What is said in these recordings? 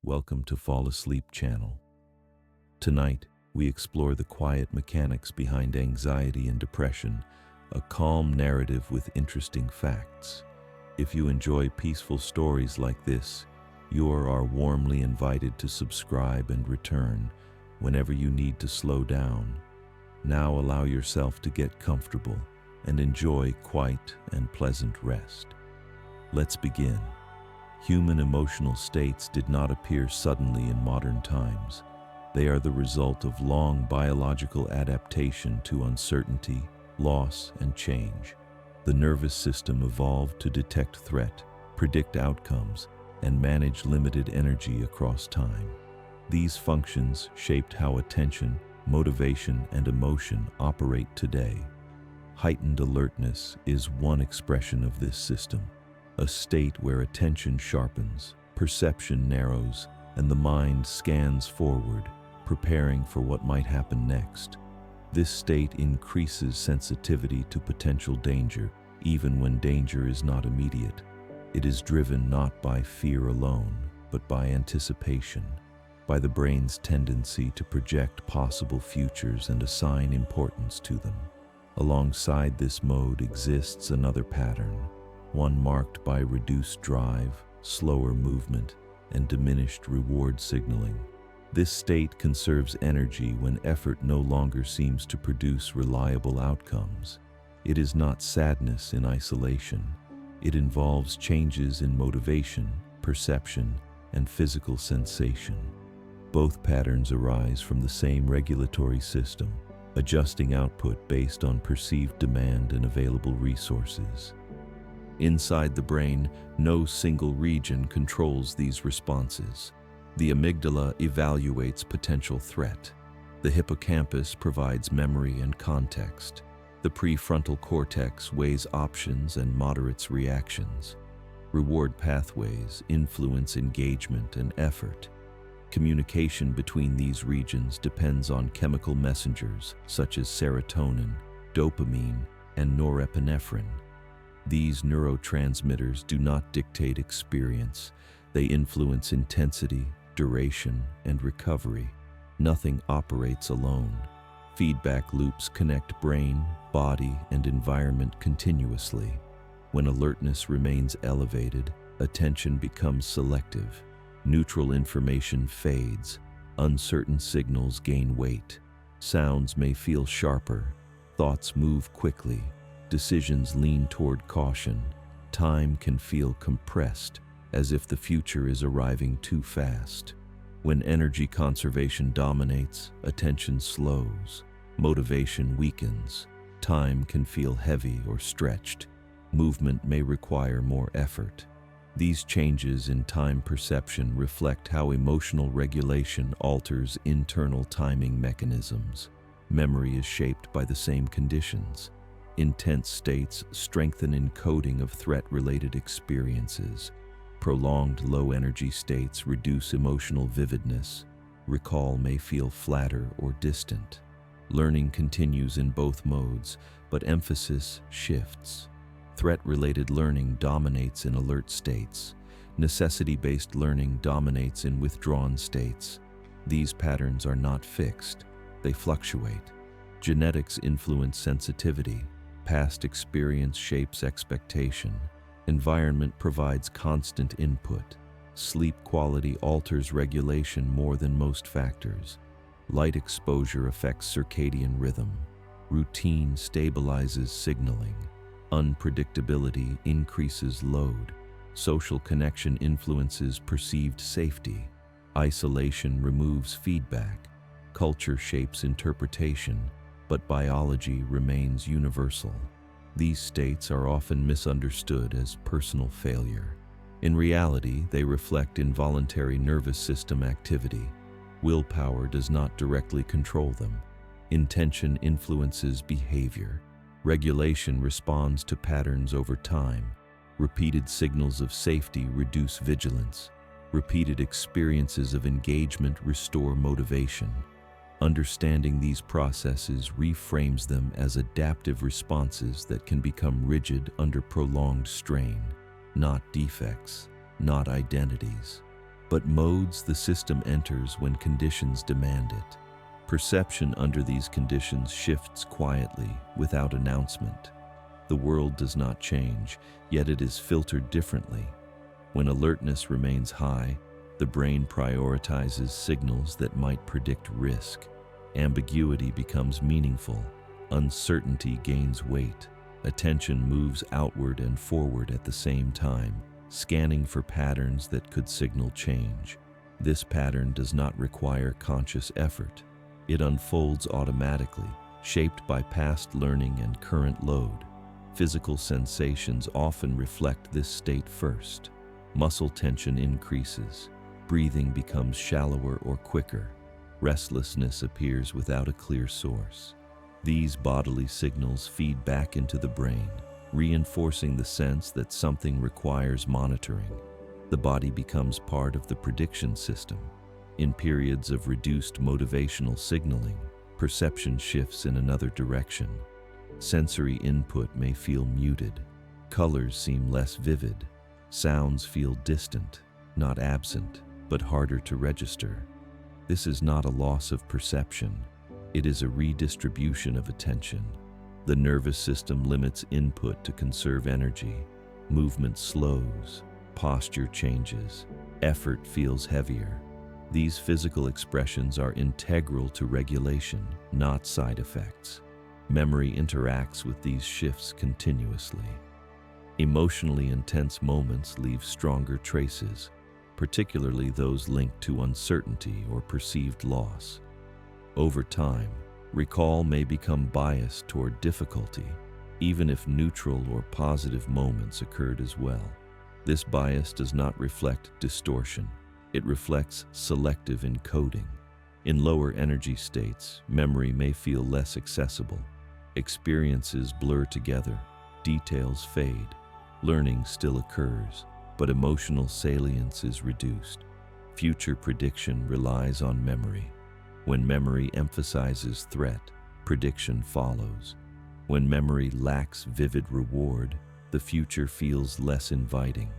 welcome to Fall Asleep channel. Tonight, we explore the quiet mechanics behind anxiety and depression, a calm narrative with interesting facts. If you enjoy peaceful stories like this, you are warmly invited to subscribe and return whenever you need to slow down. Now allow yourself to get comfortable and enjoy quiet and pleasant rest. Let's begin. Human emotional states did not appear suddenly in modern times. They are the result of long biological adaptation to uncertainty, loss, and change. The nervous system evolved to detect threat, predict outcomes, and manage limited energy across time. These functions shaped how attention, motivation, and emotion operate today. Heightened alertness is one expression of this system, a state where attention sharpens, perception narrows, and the mind scans forward, preparing for what might happen next. This state increases sensitivity to potential danger, even when danger is not immediate. It is driven not by fear alone, but by anticipation, by the brain's tendency to project possible futures and assign importance to them. Alongside this mode exists another pattern, one marked by reduced drive, slower movement, and diminished reward signaling. This state conserves energy when effort no longer seems to produce reliable outcomes. It is not sadness in isolation. It involves changes in motivation, perception, and physical sensation. Both patterns arise from the same regulatory system, adjusting output based on perceived demand and available resources. Inside the brain, no single region controls these responses. The amygdala evaluates potential threat. The hippocampus provides memory and context. The prefrontal cortex weighs options and moderates reactions. Reward pathways influence engagement and effort. Communication between these regions depends on chemical messengers such as serotonin, dopamine, and norepinephrine. These neurotransmitters do not dictate experience. They influence intensity, duration, and recovery. Nothing operates alone. Feedback loops connect brain, body, and environment continuously. When alertness remains elevated, attention becomes selective. Neutral information fades. Uncertain signals gain weight. Sounds may feel sharper. Thoughts move quickly. Decisions lean toward caution. Time can feel compressed, as if the future is arriving too fast. When energy conservation dominates, attention slows. Motivation weakens. Time can feel heavy or stretched. Movement may require more effort. These changes in time perception reflect how emotional regulation alters internal timing mechanisms. Memory is shaped by the same conditions. Intense states strengthen encoding of threat-related experiences. Prolonged low-energy states reduce emotional vividness. Recall may feel flatter or distant. Learning continues in both modes, but emphasis shifts. Threat-related learning dominates in alert states. Necessity-based learning dominates in withdrawn states. These patterns are not fixed. They fluctuate. Genetics influence sensitivity. Past experience shapes expectation. Environment provides constant input. Sleep quality alters regulation more than most factors. Light exposure affects circadian rhythm. Routine stabilizes signaling. Unpredictability increases load. Social connection influences perceived safety. Isolation removes feedback. Culture shapes interpretation, but biology remains universal. These states are often misunderstood as personal failure. In reality, they reflect involuntary nervous system activity. Willpower does not directly control them. Intention influences behavior. Regulation responds to patterns over time. Repeated signals of safety reduce vigilance. Repeated experiences of engagement restore motivation. Understanding these processes reframes them as adaptive responses that can become rigid under prolonged strain, not defects, not identities. but modes the system enters when conditions demand it. Perception under these conditions shifts quietly, without announcement. The world does not change, yet it is filtered differently. When alertness remains high, the brain prioritizes signals that might predict risk. Ambiguity becomes meaningful. Uncertainty gains weight. Attention moves outward and forward at the same time, scanning for patterns that could signal change. This pattern does not require conscious effort. It unfolds automatically, shaped by past learning and current load. Physical sensations often reflect this state first. Muscle tension increases. Breathing becomes shallower or quicker. Restlessness appears without a clear source. These bodily signals feed back into the brain, reinforcing the sense that something requires monitoring. The body becomes part of the prediction system. In periods of reduced motivational signaling, perception shifts in another direction. Sensory input may feel muted. Colors seem less vivid. Sounds feel distant, not absent, but harder to register. This is not a loss of perception. It is a redistribution of attention. The nervous system limits input to conserve energy. Movement slows. Posture changes. Effort feels heavier. These physical expressions are integral to regulation, not side effects. Memory interacts with these shifts continuously. Emotionally intense moments leave stronger traces, particularly those linked to uncertainty or perceived loss. Over time, recall may become biased toward difficulty, even if neutral or positive moments occurred as well. This bias does not reflect distortion. It reflects selective encoding. In lower energy states, memory may feel less accessible. Experiences blur together, details fade. Learning still occurs, but emotional salience is reduced. Future prediction relies on memory. When memory emphasizes threat, prediction follows. When memory lacks vivid reward, the future feels less inviting.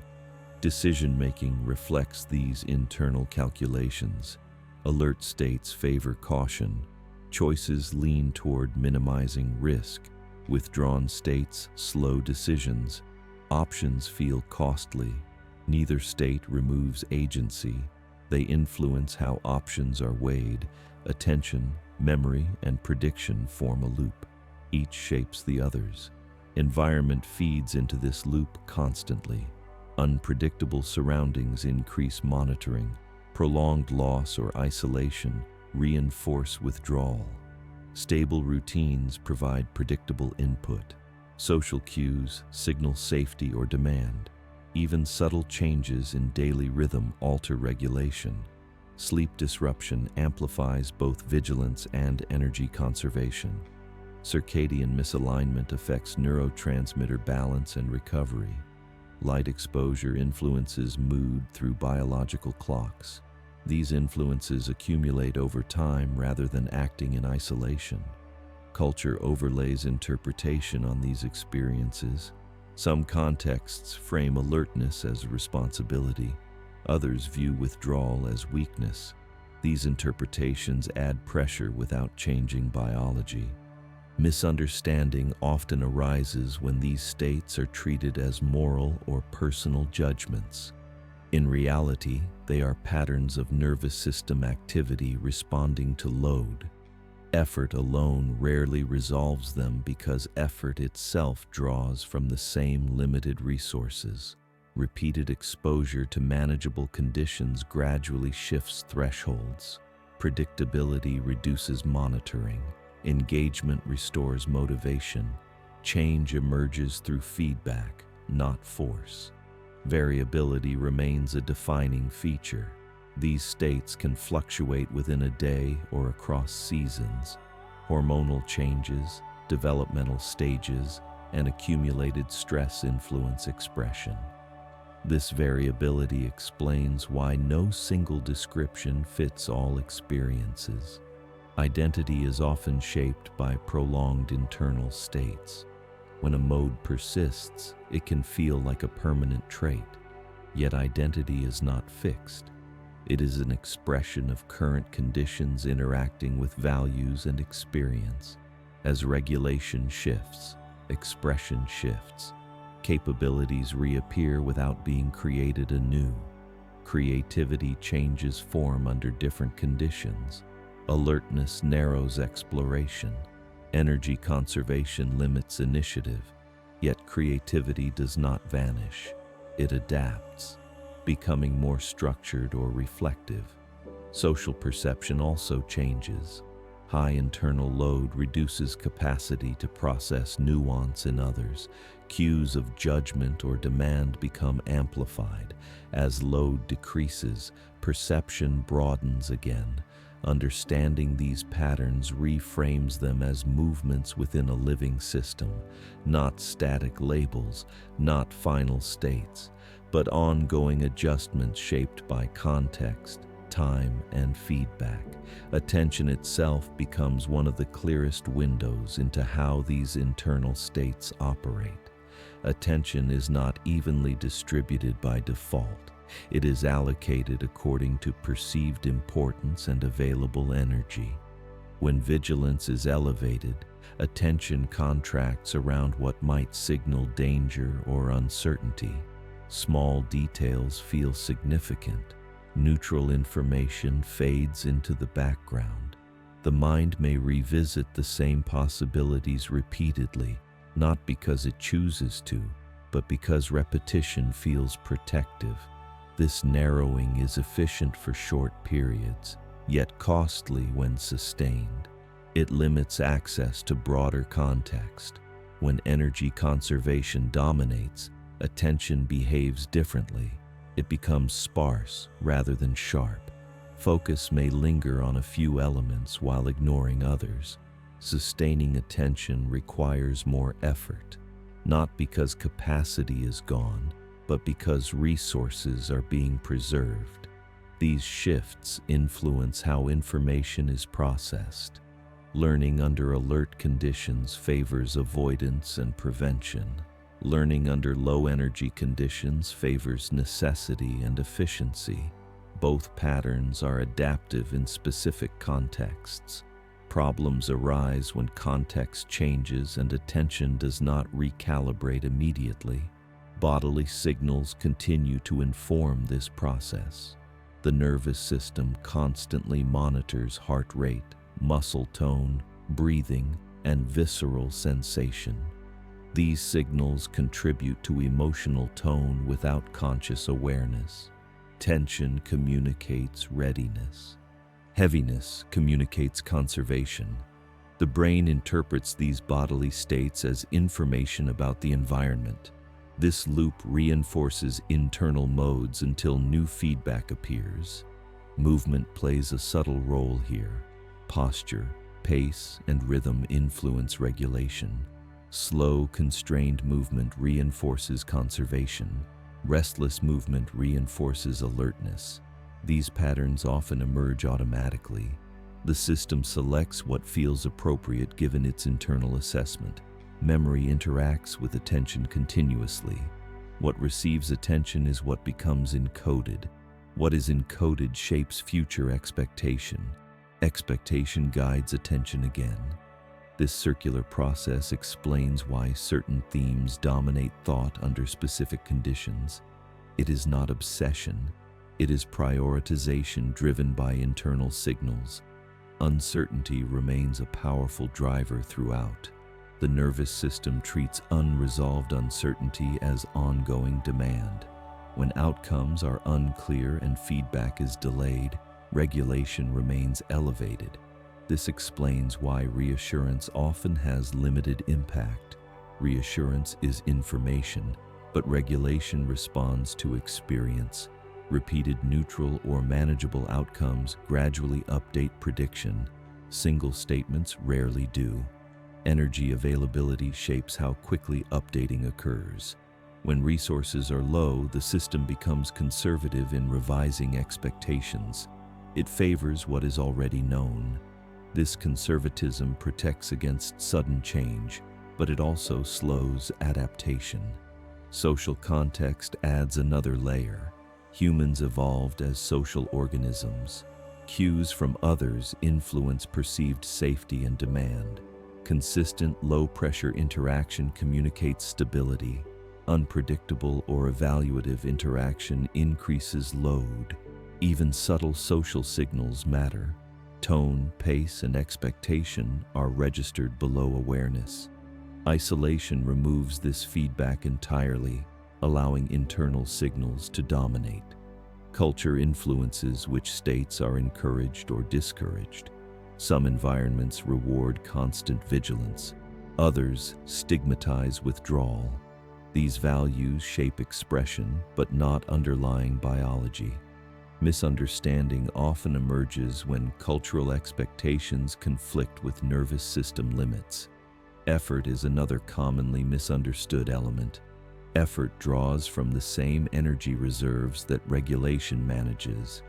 Decision-making reflects these internal calculations. Alert states favor caution. Choices lean toward minimizing risk. Withdrawn states slow decisions. Options feel costly. Neither state removes agency. They influence how options are weighed. Attention, memory, and prediction form a loop. Each shapes the others. Environment feeds into this loop constantly. Unpredictable surroundings increase monitoring. Prolonged loss or isolation reinforce withdrawal. Stable routines provide predictable input. Social cues signal safety or demand. Even subtle changes in daily rhythm alter regulation. Sleep disruption amplifies both vigilance and energy conservation. Circadian misalignment affects neurotransmitter balance and recovery. Light exposure influences mood through biological clocks. These influences accumulate over time rather than acting in isolation. Culture overlays interpretation on these experiences. Some contexts frame alertness as a responsibility. Others view withdrawal as weakness. These interpretations add pressure without changing biology. Misunderstanding often arises when these states are treated as moral or personal judgments. In reality, they are patterns of nervous system activity responding to load. Effort alone rarely resolves them because effort itself draws from the same limited resources. Repeated exposure to manageable conditions gradually shifts thresholds. Predictability reduces monitoring. Engagement restores motivation. Change emerges through feedback, not force. Variability remains a defining feature. These states can fluctuate within a day or across seasons. Hormonal changes, developmental stages, and accumulated stress influence expression. This variability explains why no single description fits all experiences. Identity is often shaped by prolonged internal states. When a mode persists, it can feel like a permanent trait. Yet identity is not fixed. It is an expression of current conditions interacting with values and experience. As regulation shifts, expression shifts. Capabilities reappear without being created anew. Creativity changes form under different conditions. Alertness narrows exploration. Energy conservation limits initiative. Yet creativity does not vanish. It adapts, becoming more structured or reflective. Social perception also changes. High internal load reduces capacity to process nuance in others. Cues of judgment or demand become amplified. As load decreases, perception broadens again. Understanding these patterns reframes them as movements within a living system, not static labels, not final states, but ongoing adjustments shaped by context, time, and feedback. Attention itself becomes one of the clearest windows into how these internal states operate. Attention is not evenly distributed by default. It is allocated according to perceived importance and available energy. When vigilance is elevated, attention contracts around what might signal danger or uncertainty. Small details feel significant. Neutral information fades into the background. The mind may revisit the same possibilities repeatedly, not because it chooses to, but because repetition feels protective. This narrowing is efficient for short periods, yet costly when sustained. It limits access to broader context. When energy conservation dominates, attention behaves differently. It becomes sparse rather than sharp. Focus may linger on a few elements while ignoring others. Sustaining attention requires more effort, not because capacity is gone, but because resources are being preserved. These shifts influence how information is processed. Learning under alert conditions favors avoidance and prevention. Learning under low energy conditions favors necessity and efficiency. Both patterns are adaptive in specific contexts. Problems arise when context changes and attention does not recalibrate immediately. Bodily signals continue to inform this process. The nervous system constantly monitors heart rate, muscle tone, breathing, and visceral sensation. These signals contribute to emotional tone without conscious awareness. Tension communicates readiness. Heaviness communicates conservation. The brain interprets these bodily states as information about the environment. This loop reinforces internal modes until new feedback appears. Movement plays a subtle role here. Posture, pace, and rhythm influence regulation. Slow, constrained movement reinforces conservation. Restless movement reinforces alertness. These patterns often emerge automatically. The system selects what feels appropriate given its internal assessment. Memory interacts with attention continuously. What receives attention is what becomes encoded. What is encoded shapes future expectation. Expectation guides attention again. This circular process explains why certain themes dominate thought under specific conditions. It is not obsession. It is prioritization driven by internal signals. Uncertainty remains a powerful driver throughout. The nervous system treats unresolved uncertainty as ongoing demand. When outcomes are unclear and feedback is delayed, regulation remains elevated. This explains why reassurance often has limited impact. Reassurance is information, but regulation responds to experience. Repeated neutral or manageable outcomes gradually update prediction. Single statements rarely do. Energy availability shapes how quickly updating occurs. When resources are low, the system becomes conservative in revising expectations. It favors what is already known. This conservatism protects against sudden change, but it also slows adaptation. Social context adds another layer. Humans evolved as social organisms. Cues from others influence perceived safety and demand. Consistent low-pressure interaction communicates stability. Unpredictable or evaluative interaction increases load. Even subtle social signals matter. Tone, pace, and expectation are registered below awareness. Isolation removes this feedback entirely, allowing internal signals to dominate. Culture influences which states are encouraged or discouraged. Some environments reward constant vigilance. Others stigmatize withdrawal. These values shape expression, but not underlying biology. Misunderstanding often emerges when cultural expectations conflict with nervous system limits. Effort is another commonly misunderstood element. Effort draws from the same energy reserves that regulation manages.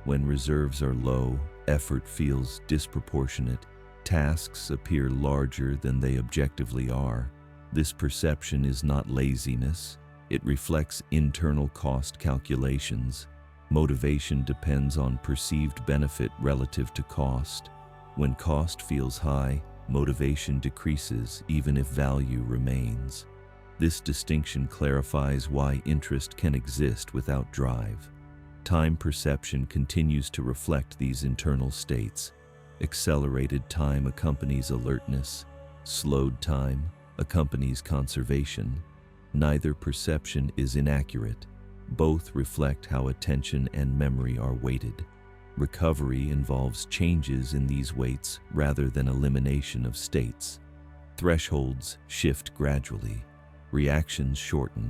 When reserves are low, effort feels disproportionate. Tasks appear larger than they objectively are. This perception is not laziness. It reflects internal cost calculations. Motivation depends on perceived benefit relative to cost. When cost feels high, motivation decreases even if value remains. This distinction clarifies why interest can exist without drive. Time perception continues to reflect these internal states. Accelerated time accompanies alertness. Slowed time accompanies conservation. Neither perception is inaccurate. Both reflect how attention and memory are weighted. Recovery involves changes in these weights rather than elimination of states. Thresholds shift gradually. Reactions shorten.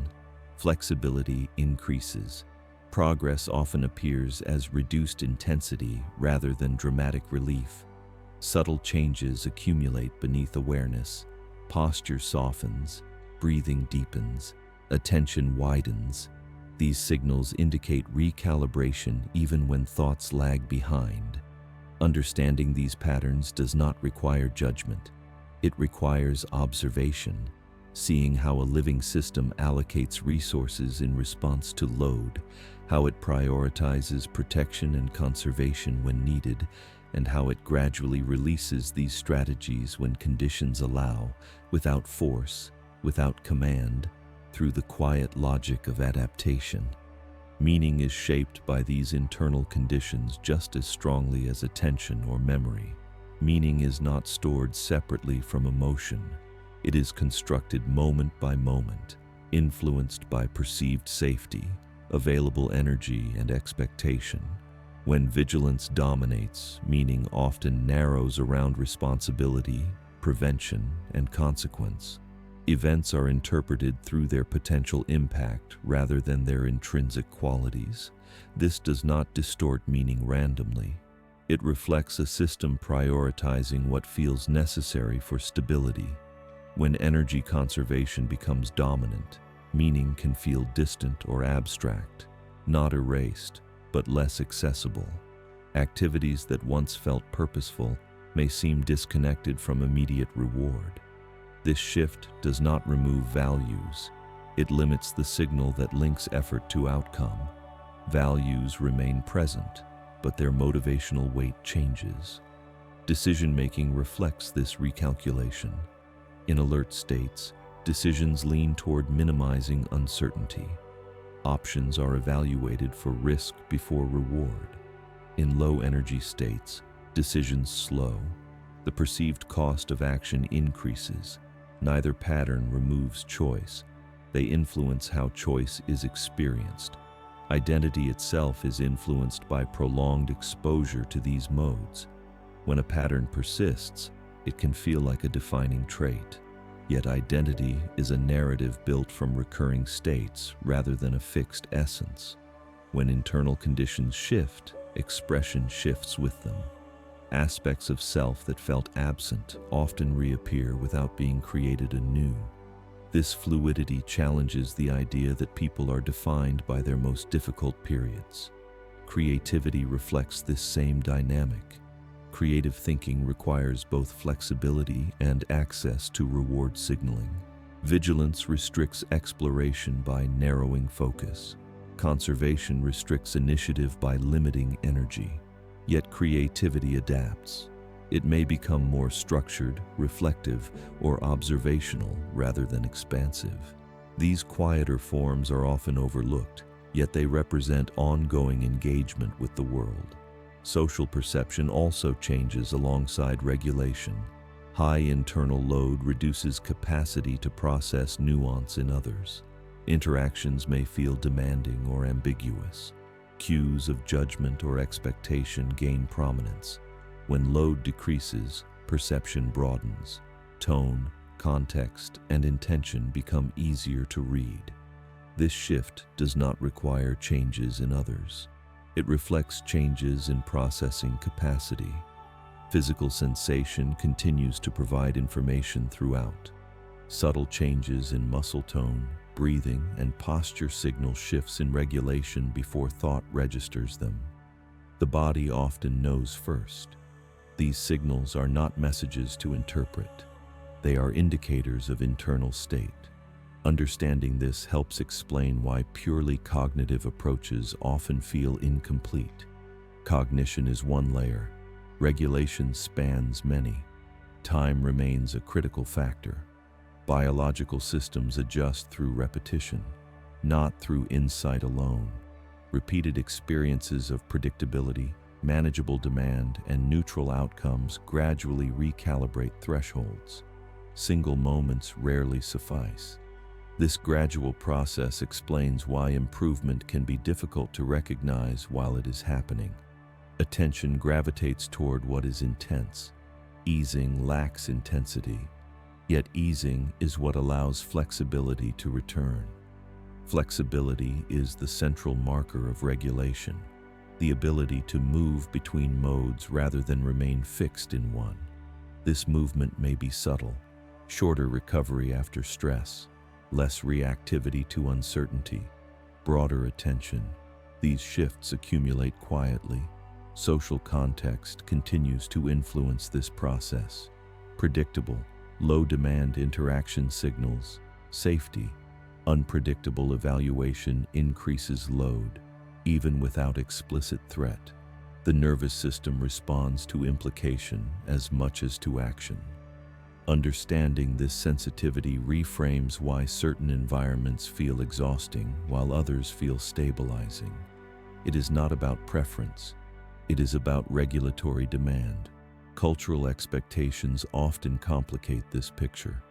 Flexibility increases. Progress often appears as reduced intensity rather than dramatic relief. Subtle changes accumulate beneath awareness. Posture softens. Breathing deepens. Attention widens. These signals indicate recalibration even when thoughts lag behind. Understanding these patterns does not require judgment. It requires observation, seeing how a living system allocates resources in response to load, how it prioritizes protection and conservation when needed, and how it gradually releases these strategies when conditions allow, without force, without command, through the quiet logic of adaptation. Meaning is shaped by these internal conditions just as strongly as attention or memory. Meaning is not stored separately from emotion. It is constructed moment by moment, influenced by perceived safety, available energy, and expectation. When vigilance dominates, meaning often narrows around responsibility, prevention, and consequence. Events are interpreted through their potential impact rather than their intrinsic qualities. This does not distort meaning randomly. It reflects a system prioritizing what feels necessary for stability. When energy conservation becomes dominant, meaning can feel distant or abstract, not erased, but less accessible. Activities that once felt purposeful may seem disconnected from immediate reward. This shift does not remove values. It limits the signal that links effort to outcome. Values remain present, but their motivational weight changes. Decision-making reflects this recalculation. In alert states, decisions lean toward minimizing uncertainty. Options are evaluated for risk before reward. In low-energy states, decisions slow. The perceived cost of action increases. Neither pattern removes choice. They influence how choice is experienced. Identity itself is influenced by prolonged exposure to these modes. When a pattern persists, it can feel like a defining trait. Yet identity is a narrative built from recurring states rather than a fixed essence. When internal conditions shift, expression shifts with them. Aspects of self that felt absent often reappear without being created anew. This fluidity challenges the idea that people are defined by their most difficult periods. Creativity reflects this same dynamic. Creative thinking requires both flexibility and access to reward signaling. Vigilance restricts exploration by narrowing focus. Conservation restricts initiative by limiting energy, yet creativity adapts. It may become more structured, reflective, or observational rather than expansive. These quieter forms are often overlooked, yet they represent ongoing engagement with the world. Social perception also changes alongside regulation. High internal load reduces capacity to process nuance in others. Interactions may feel demanding or ambiguous. Cues of judgment or expectation gain prominence. When load decreases, perception broadens. Tone, context, and intention become easier to read. This shift does not require changes in others. It reflects changes in processing capacity. Physical sensation continues to provide information throughout. Subtle changes in muscle tone, breathing, and posture signal shifts in regulation before thought registers them. The body often knows first. These signals are not messages to interpret. They are indicators of internal state. Understanding this helps explain why purely cognitive approaches often feel incomplete. Cognition is one layer. Regulation spans many. Time remains a critical factor. Biological systems adjust through repetition, not through insight alone. Repeated experiences of predictability, manageable demand, and neutral outcomes gradually recalibrate thresholds. Single moments rarely suffice. This gradual process explains why improvement can be difficult to recognize while it is happening. Attention gravitates toward what is intense. Easing lacks intensity, yet easing is what allows flexibility to return. Flexibility is the central marker of regulation, the ability to move between modes rather than remain fixed in one. This movement may be subtle, shorter recovery after stress, less reactivity to uncertainty, broader attention. These shifts accumulate quietly. Social context continues to influence this process. Predictable, low-demand interaction signals safety. Unpredictable evaluation increases load, even without explicit threat. The nervous system responds to implication as much as to action. Understanding this sensitivity reframes why certain environments feel exhausting while others feel stabilizing. It is not about preference. It is about regulatory demand. Cultural expectations often complicate this picture.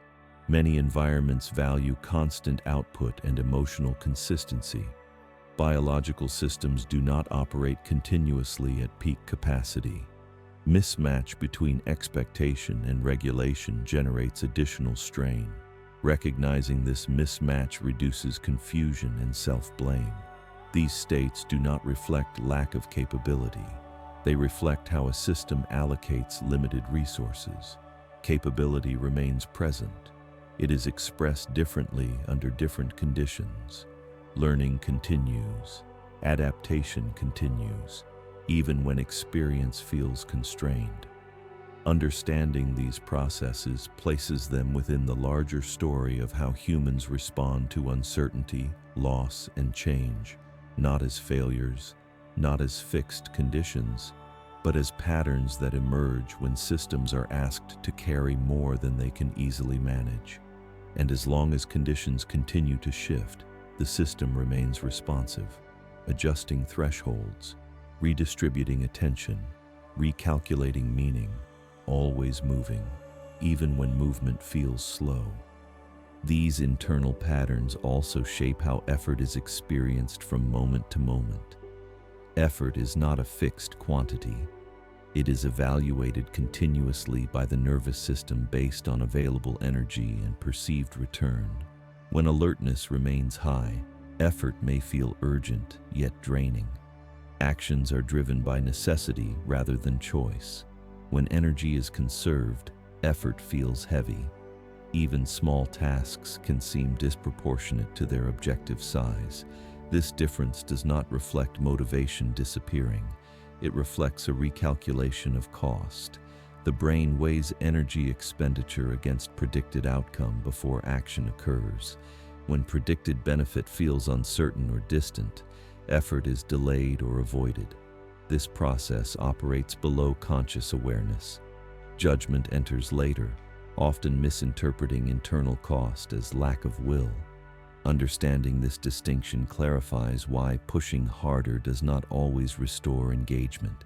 Many environments value constant output and emotional consistency. Biological systems do not operate continuously at peak capacity. Mismatch between expectation and regulation generates additional strain. Recognizing this mismatch reduces confusion and self-blame. These states do not reflect lack of capability. They reflect how a system allocates limited resources. Capability remains present. It is expressed differently under different conditions. Learning continues. Adaptation continues, even when experience feels constrained. Understanding these processes places them within the larger story of how humans respond to uncertainty, loss, and change, not as failures, not as fixed conditions, but as patterns that emerge when systems are asked to carry more than they can easily manage. And as long as conditions continue to shift, the system remains responsive, adjusting thresholds, redistributing attention, recalculating meaning, always moving, even when movement feels slow. These internal patterns also shape how effort is experienced from moment to moment. Effort is not a fixed quantity. It is evaluated continuously by the nervous system based on available energy and perceived return. When alertness remains high, effort may feel urgent yet draining. Actions are driven by necessity rather than choice. When energy is conserved, effort feels heavy. Even small tasks can seem disproportionate to their objective size. This difference does not reflect motivation disappearing. It reflects a recalculation of cost. The brain weighs energy expenditure against predicted outcome before action occurs. When predicted benefit feels uncertain or distant, Effort is delayed or avoided. This process operates below conscious awareness. Judgment enters later, often misinterpreting internal cost as lack of will. Understanding this distinction clarifies why pushing harder does not always restore engagement.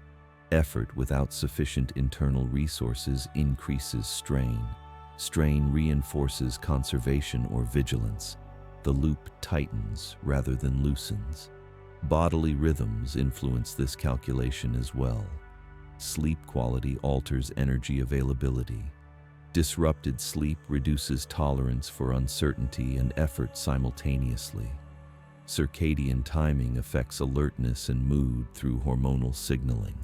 Effort without sufficient internal resources increases strain. Strain reinforces conservation or vigilance. The loop tightens rather than loosens. Bodily rhythms influence this calculation as well. Sleep quality alters energy availability. Disrupted sleep reduces tolerance for uncertainty and effort simultaneously. Circadian timing affects alertness and mood through hormonal signaling.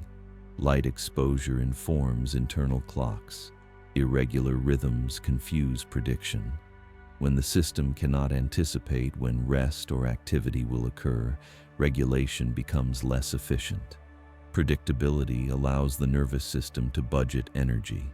Light exposure informs internal clocks. Irregular rhythms confuse prediction. When the system cannot anticipate when rest or activity will occur, regulation becomes less efficient. Predictability allows the nervous system to budget energy.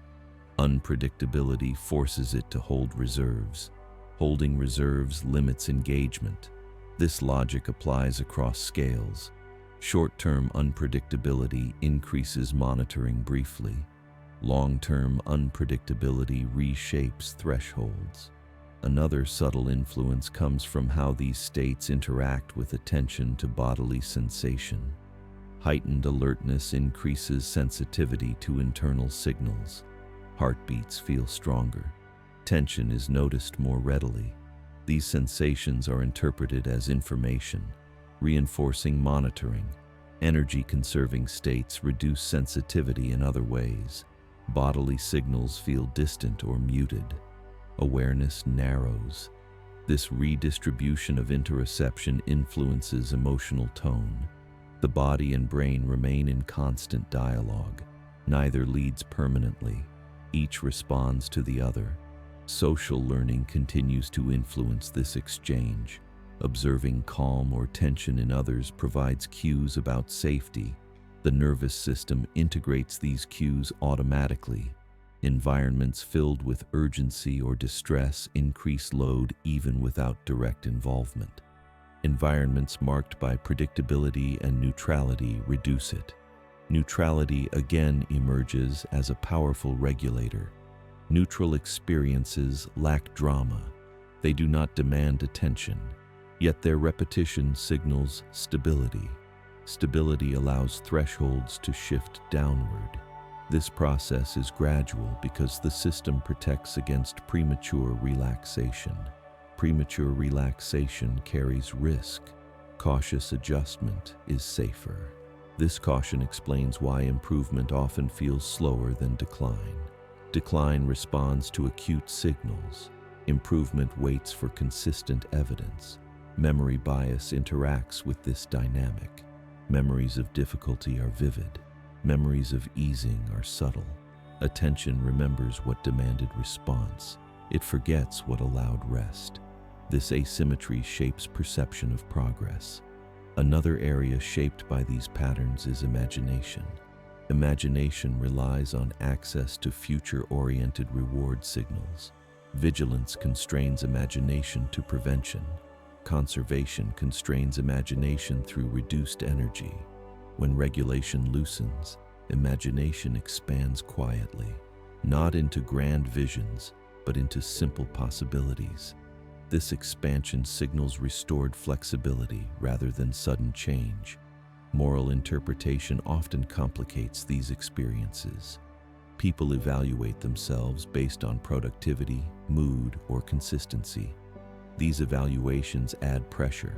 Unpredictability forces it to hold reserves. Holding reserves limits engagement. This logic applies across scales. Short-term unpredictability increases monitoring briefly. Long-term unpredictability reshapes thresholds. Another subtle influence comes from how these states interact with attention to bodily sensation. Heightened alertness increases sensitivity to internal signals. Heartbeats feel stronger. Tension is noticed more readily. These sensations are interpreted as information, reinforcing monitoring. Energy-conserving states reduce sensitivity in other ways. Bodily signals feel distant or muted. Awareness narrows. This redistribution of interoception influences emotional tone. The body and brain remain in constant dialogue. Neither leads permanently. Each responds to the other. Social learning continues to influence this exchange. Observing calm or tension in others provides cues about safety. The nervous system integrates these cues automatically. Environments filled with urgency or distress increase load even without direct involvement. Environments marked by predictability and neutrality reduce it. Neutrality again emerges as a powerful regulator. Neutral experiences lack drama. They do not demand attention, yet their repetition signals stability. Stability allows thresholds to shift downward. This process is gradual because the system protects against premature relaxation. Premature relaxation carries risk. Cautious adjustment is safer. This caution explains why improvement often feels slower than decline. Decline responds to acute signals. Improvement waits for consistent evidence. Memory bias interacts with this dynamic. Memories of difficulty are vivid. Memories of easing are subtle. Attention remembers what demanded response. It forgets what allowed rest. This asymmetry shapes perception of progress. Another area shaped by these patterns is imagination. Imagination relies on access to future-oriented reward signals. Vigilance constrains imagination to prevention. Conservation constrains imagination through reduced energy. When regulation loosens, imagination expands quietly, not into grand visions, but into simple possibilities. This expansion signals restored flexibility rather than sudden change. Moral interpretation often complicates these experiences. People evaluate themselves based on productivity, mood, or consistency. These evaluations add pressure.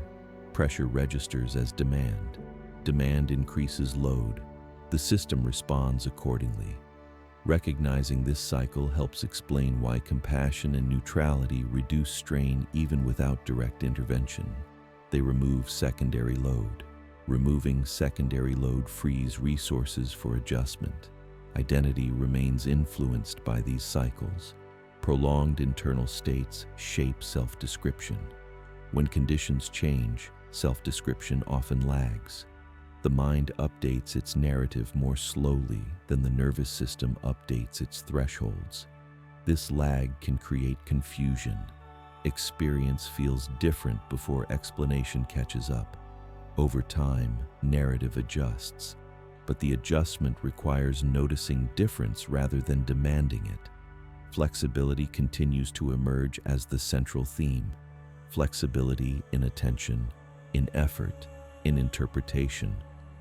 Pressure registers as demand. Demand increases load. The system responds accordingly. Recognizing this cycle helps explain why compassion and neutrality reduce strain even without direct intervention. They remove secondary load. Removing secondary load frees resources for adjustment. Identity remains influenced by these cycles. Prolonged internal states shape self-description. When conditions change, self-description often lags. The mind updates its narrative more slowly than the nervous system updates its thresholds. This lag can create confusion. Experience feels different before explanation catches up. Over time, narrative adjusts, but the adjustment requires noticing difference rather than demanding it. Flexibility continues to emerge as the central theme. Flexibility in attention, in effort, in interpretation.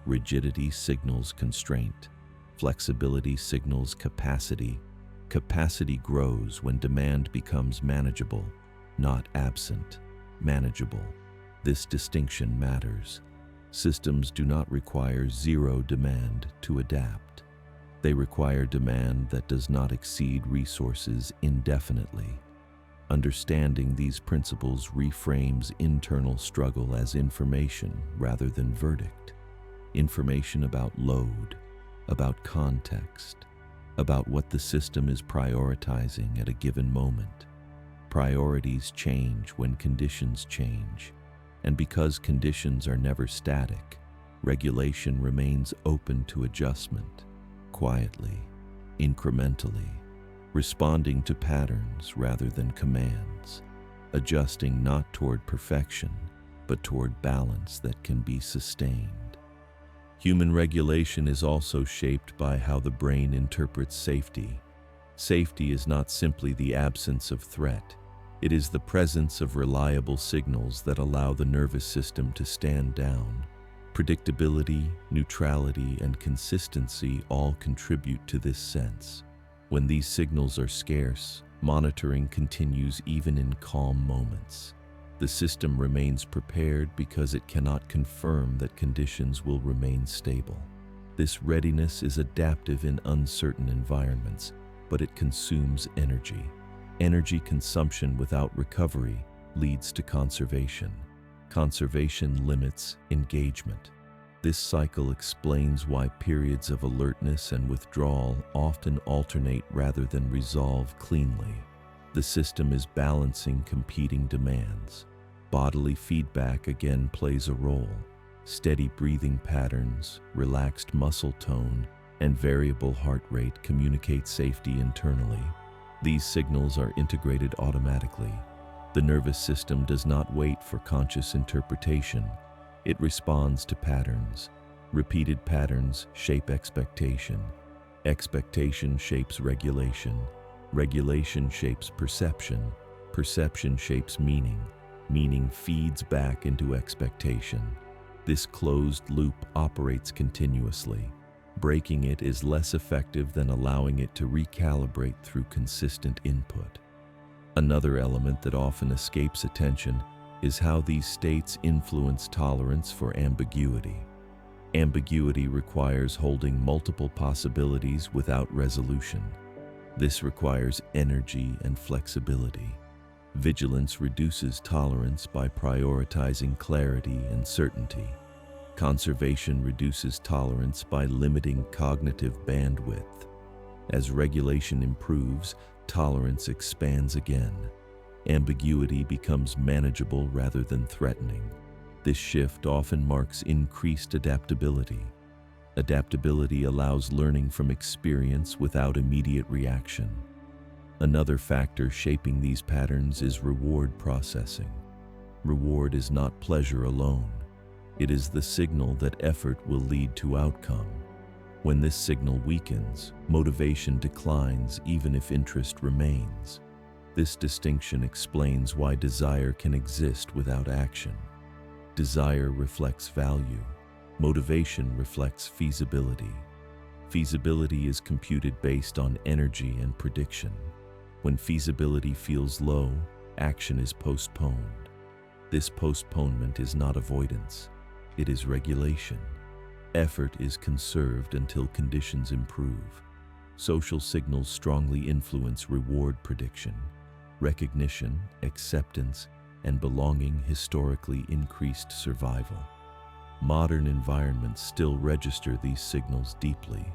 Rigidity signals constraint. Flexibility signals capacity. Capacity grows when demand becomes manageable, not absent, manageable. This distinction matters. Systems do not require zero demand to adapt. They require demand that does not exceed resources indefinitely. Understanding these principles reframes internal struggle as information rather than verdict. Information about load, about context, about what the system is prioritizing at a given moment. Priorities change when conditions change, and because conditions are never static, regulation remains open to adjustment, quietly, incrementally, responding to patterns rather than commands, adjusting not toward perfection, but toward balance that can be sustained. Human regulation is also shaped by how the brain interprets safety. Safety is not simply the absence of threat. It is the presence of reliable signals that allow the nervous system to stand down. Predictability, neutrality, and consistency all contribute to this sense. When these signals are scarce, monitoring continues even in calm moments. The system remains prepared because it cannot confirm that conditions will remain stable. This readiness is adaptive in uncertain environments, but it consumes energy. Energy consumption without recovery leads to conservation. Conservation limits engagement. This cycle explains why periods of alertness and withdrawal often alternate rather than resolve cleanly. The system is balancing competing demands. Bodily feedback again plays a role. Steady breathing patterns, relaxed muscle tone, and variable heart rate communicate safety internally. These signals are integrated automatically. The nervous system does not wait for conscious interpretation. It responds to patterns. Repeated patterns shape expectation. Expectation shapes regulation. Regulation shapes perception. Perception shapes meaning. Meaning feeds back into expectation. This closed loop operates continuously. Breaking it is less effective than allowing it to recalibrate through consistent input. Another element that often escapes attention is how these states influence tolerance for ambiguity. Ambiguity requires holding multiple possibilities without resolution. This requires energy and flexibility. Vigilance reduces tolerance by prioritizing clarity and certainty. Conservation reduces tolerance by limiting cognitive bandwidth. As regulation improves, tolerance expands again. Ambiguity becomes manageable rather than threatening. This shift often marks increased adaptability. Adaptability allows learning from experience without immediate reaction. Another factor shaping these patterns is reward processing. Reward is not pleasure alone. It is the signal that effort will lead to outcome. When this signal weakens, motivation declines even if interest remains. This distinction explains why desire can exist without action. Desire reflects value. Motivation reflects feasibility. Feasibility is computed based on energy and prediction. When feasibility feels low, action is postponed. This postponement is not avoidance. It is regulation. Effort is conserved until conditions improve. Social signals strongly influence reward prediction. Recognition, acceptance, and belonging historically increased survival. Modern environments still register these signals deeply.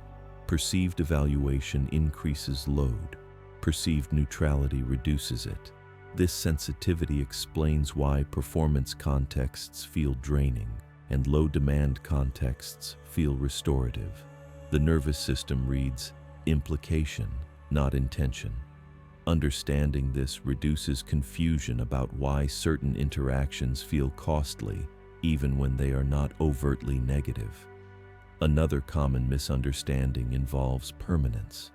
Perceived evaluation increases load. Perceived neutrality reduces it. This sensitivity explains why performance contexts feel draining and low-demand contexts feel restorative. The nervous system reads implication, not intention. Understanding this reduces confusion about why certain interactions feel costly even when they are not overtly negative. Another common misunderstanding involves permanence.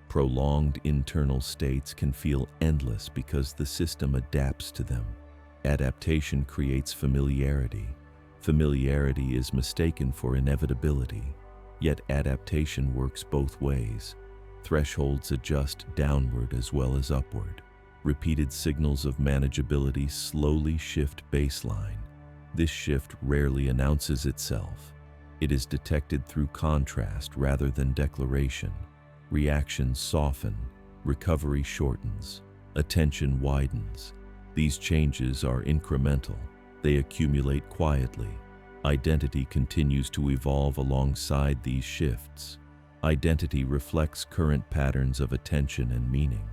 Prolonged internal states can feel endless because the system adapts to them. Adaptation creates familiarity. Familiarity is mistaken for inevitability, yet adaptation works both ways. Thresholds adjust downward as well as upward. Repeated signals of manageability slowly shift baseline. This shift rarely announces itself. It is detected through contrast rather than declaration. Reactions soften, recovery shortens, attention widens. These changes are incremental. They accumulate quietly. Identity continues to evolve alongside these shifts. Identity reflects current patterns of attention and meaning.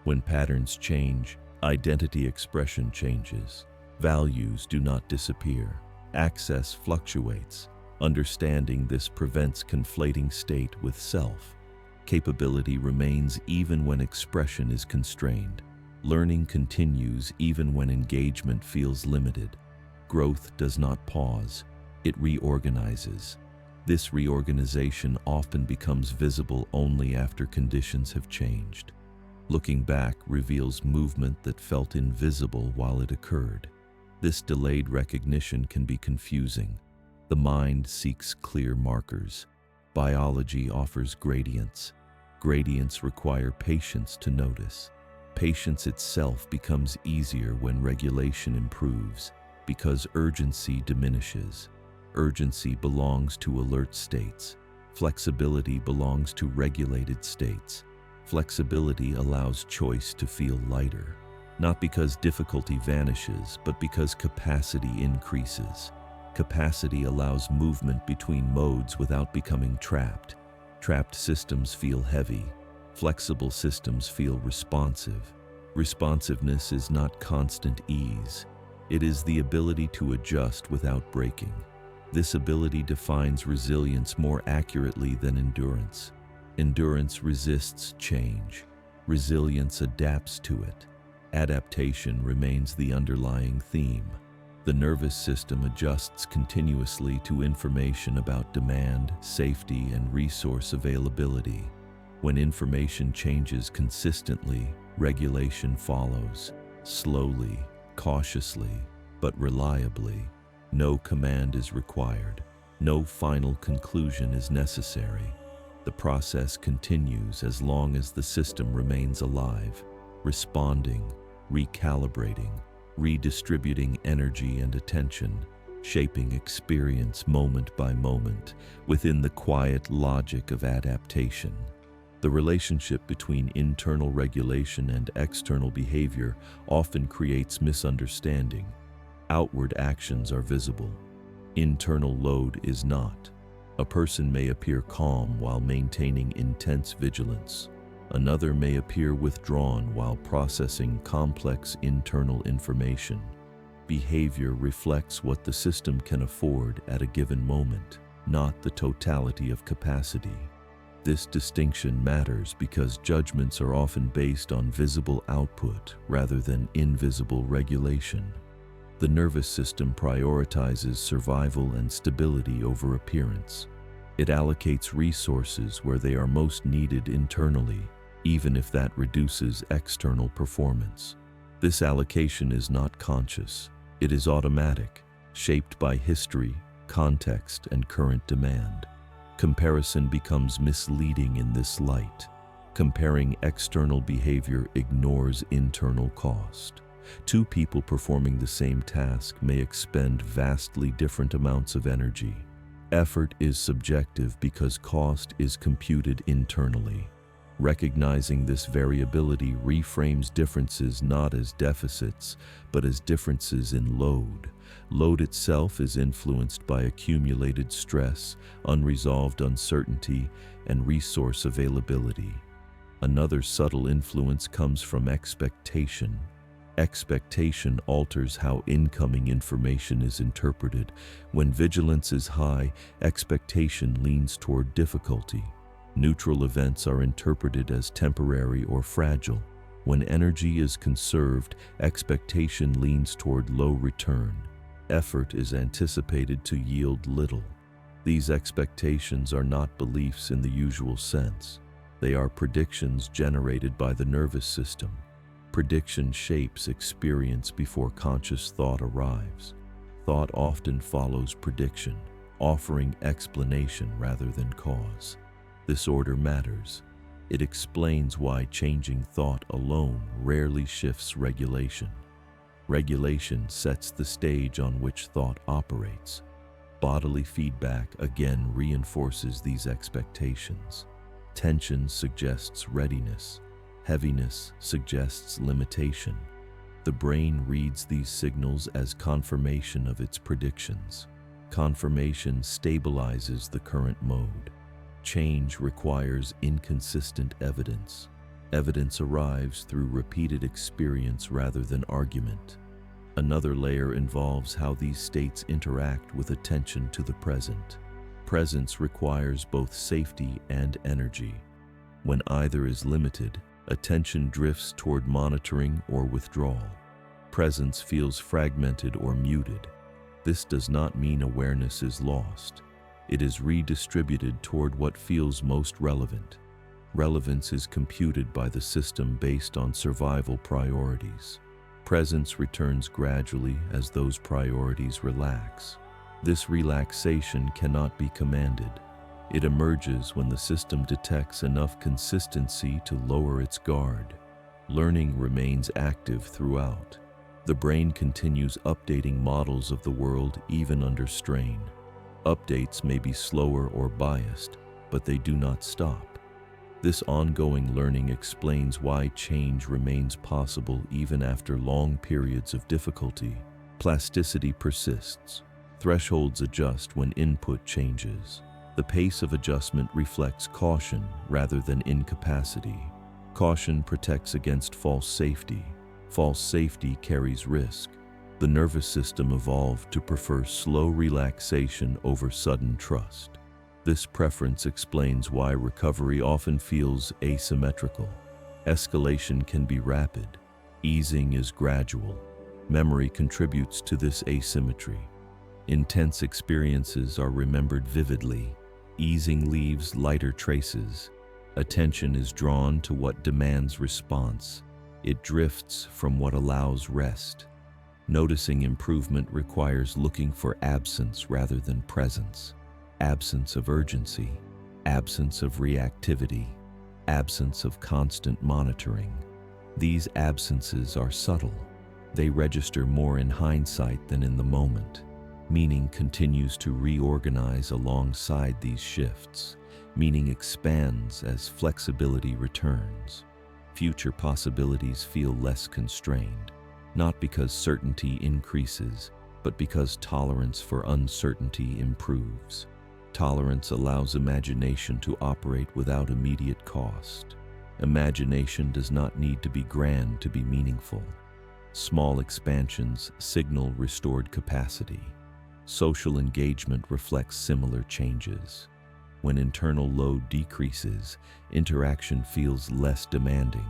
When patterns change, identity expression changes. Values do not disappear. Access fluctuates. Understanding this prevents conflating state with self. Capability remains even when expression is constrained. Learning continues even when engagement feels limited. Growth does not pause, it reorganizes. This reorganization often becomes visible only after conditions have changed. Looking back reveals movement that felt invisible while it occurred. This delayed recognition can be confusing. The mind seeks clear markers. Biology offers gradients. Gradients require patience to notice. Patience itself becomes easier when regulation improves, because urgency diminishes. Urgency belongs to alert states. Flexibility belongs to regulated states. Flexibility allows choice to feel lighter, not because difficulty vanishes, but because capacity increases. Capacity allows movement between modes without becoming trapped. Trapped systems feel heavy. Flexible systems feel responsive. Responsiveness is not constant ease. It is the ability to adjust without breaking. This ability defines resilience more accurately than endurance. Endurance resists change. Resilience adapts to it. Adaptation remains the underlying theme. The nervous system adjusts continuously to information about demand, safety, and resource availability. When information changes consistently, regulation follows, slowly, cautiously, but reliably. No command is required. No final conclusion is necessary. The process continues as long as the system remains alive, responding, recalibrating, redistributing energy and attention, shaping experience moment by moment within the quiet logic of adaptation. The relationship between internal regulation and external behavior often creates misunderstanding. Outward actions are visible. Internal load is not. A person may appear calm while maintaining intense vigilance. Another may appear withdrawn while processing complex internal information. Behavior reflects what the system can afford at a given moment, not the totality of capacity. This distinction matters because judgments are often based on visible output rather than invisible regulation. The nervous system prioritizes survival and stability over appearance. It allocates resources where they are most needed internally, even if that reduces external performance. This allocation is not conscious. It is automatic, shaped by history, context, and current demand. Comparison becomes misleading in this light. Comparing external behavior ignores internal cost. Two people performing the same task may expend vastly different amounts of energy. Effort is subjective because cost is computed internally. Recognizing this variability reframes differences not as deficits, but as differences in load. Load itself is influenced by accumulated stress, unresolved uncertainty, and resource availability. Another subtle influence comes from expectation. Expectation alters how incoming information is interpreted. When vigilance is high, expectation leans toward difficulty. Neutral events are interpreted as temporary or fragile. When energy is conserved, expectation leans toward low return. effort is anticipated to yield little. These expectations are not beliefs in the usual sense. They are predictions generated by the nervous system. Prediction shapes experience before conscious thought arrives. Thought often follows prediction, offering explanation rather than cause. This order matters. It explains why changing thought alone rarely shifts regulation. Regulation sets the stage on which thought operates. Bodily feedback again reinforces these expectations. Tension suggests readiness. Heaviness suggests limitation. The brain reads these signals as confirmation of its predictions. Confirmation stabilizes the current mode. Change requires inconsistent evidence. Evidence arrives through repeated experience rather than argument. Another layer involves how these states interact with attention to the present. Presence requires both safety and energy. When either is limited, attention drifts toward monitoring or withdrawal. Presence feels fragmented or muted. This does not mean awareness is lost. It is redistributed toward what feels most relevant. Relevance is computed by the system based on survival priorities. Presence returns gradually as those priorities relax. This relaxation cannot be commanded. It emerges when the system detects enough consistency to lower its guard. Learning remains active throughout. The brain continues updating models of the world even under strain. Updates may be slower or biased, but they do not stop. This ongoing learning explains why change remains possible even after long periods of difficulty. Plasticity persists. Thresholds adjust when input changes. The pace of adjustment reflects caution rather than incapacity. Caution protects against false safety. False safety carries risk. The nervous system evolved to prefer slow relaxation over sudden trust. This preference explains why recovery often feels asymmetrical. Escalation can be rapid. Easing is gradual. Memory contributes to this asymmetry. Intense experiences are remembered vividly. Easing leaves lighter traces. Attention is drawn to what demands response. It drifts from what allows rest. Noticing improvement requires looking for absence rather than presence. Absence of urgency, absence of reactivity, absence of constant monitoring. These absences are subtle. They register more in hindsight than in the moment. Meaning continues to reorganize alongside these shifts. Meaning expands as flexibility returns. Future possibilities feel less constrained, not because certainty increases, but because tolerance for uncertainty improves. Tolerance allows imagination to operate without immediate cost. Imagination does not need to be grand to be meaningful. Small expansions signal restored capacity. Social engagement reflects similar changes. When internal load decreases, interaction feels less demanding.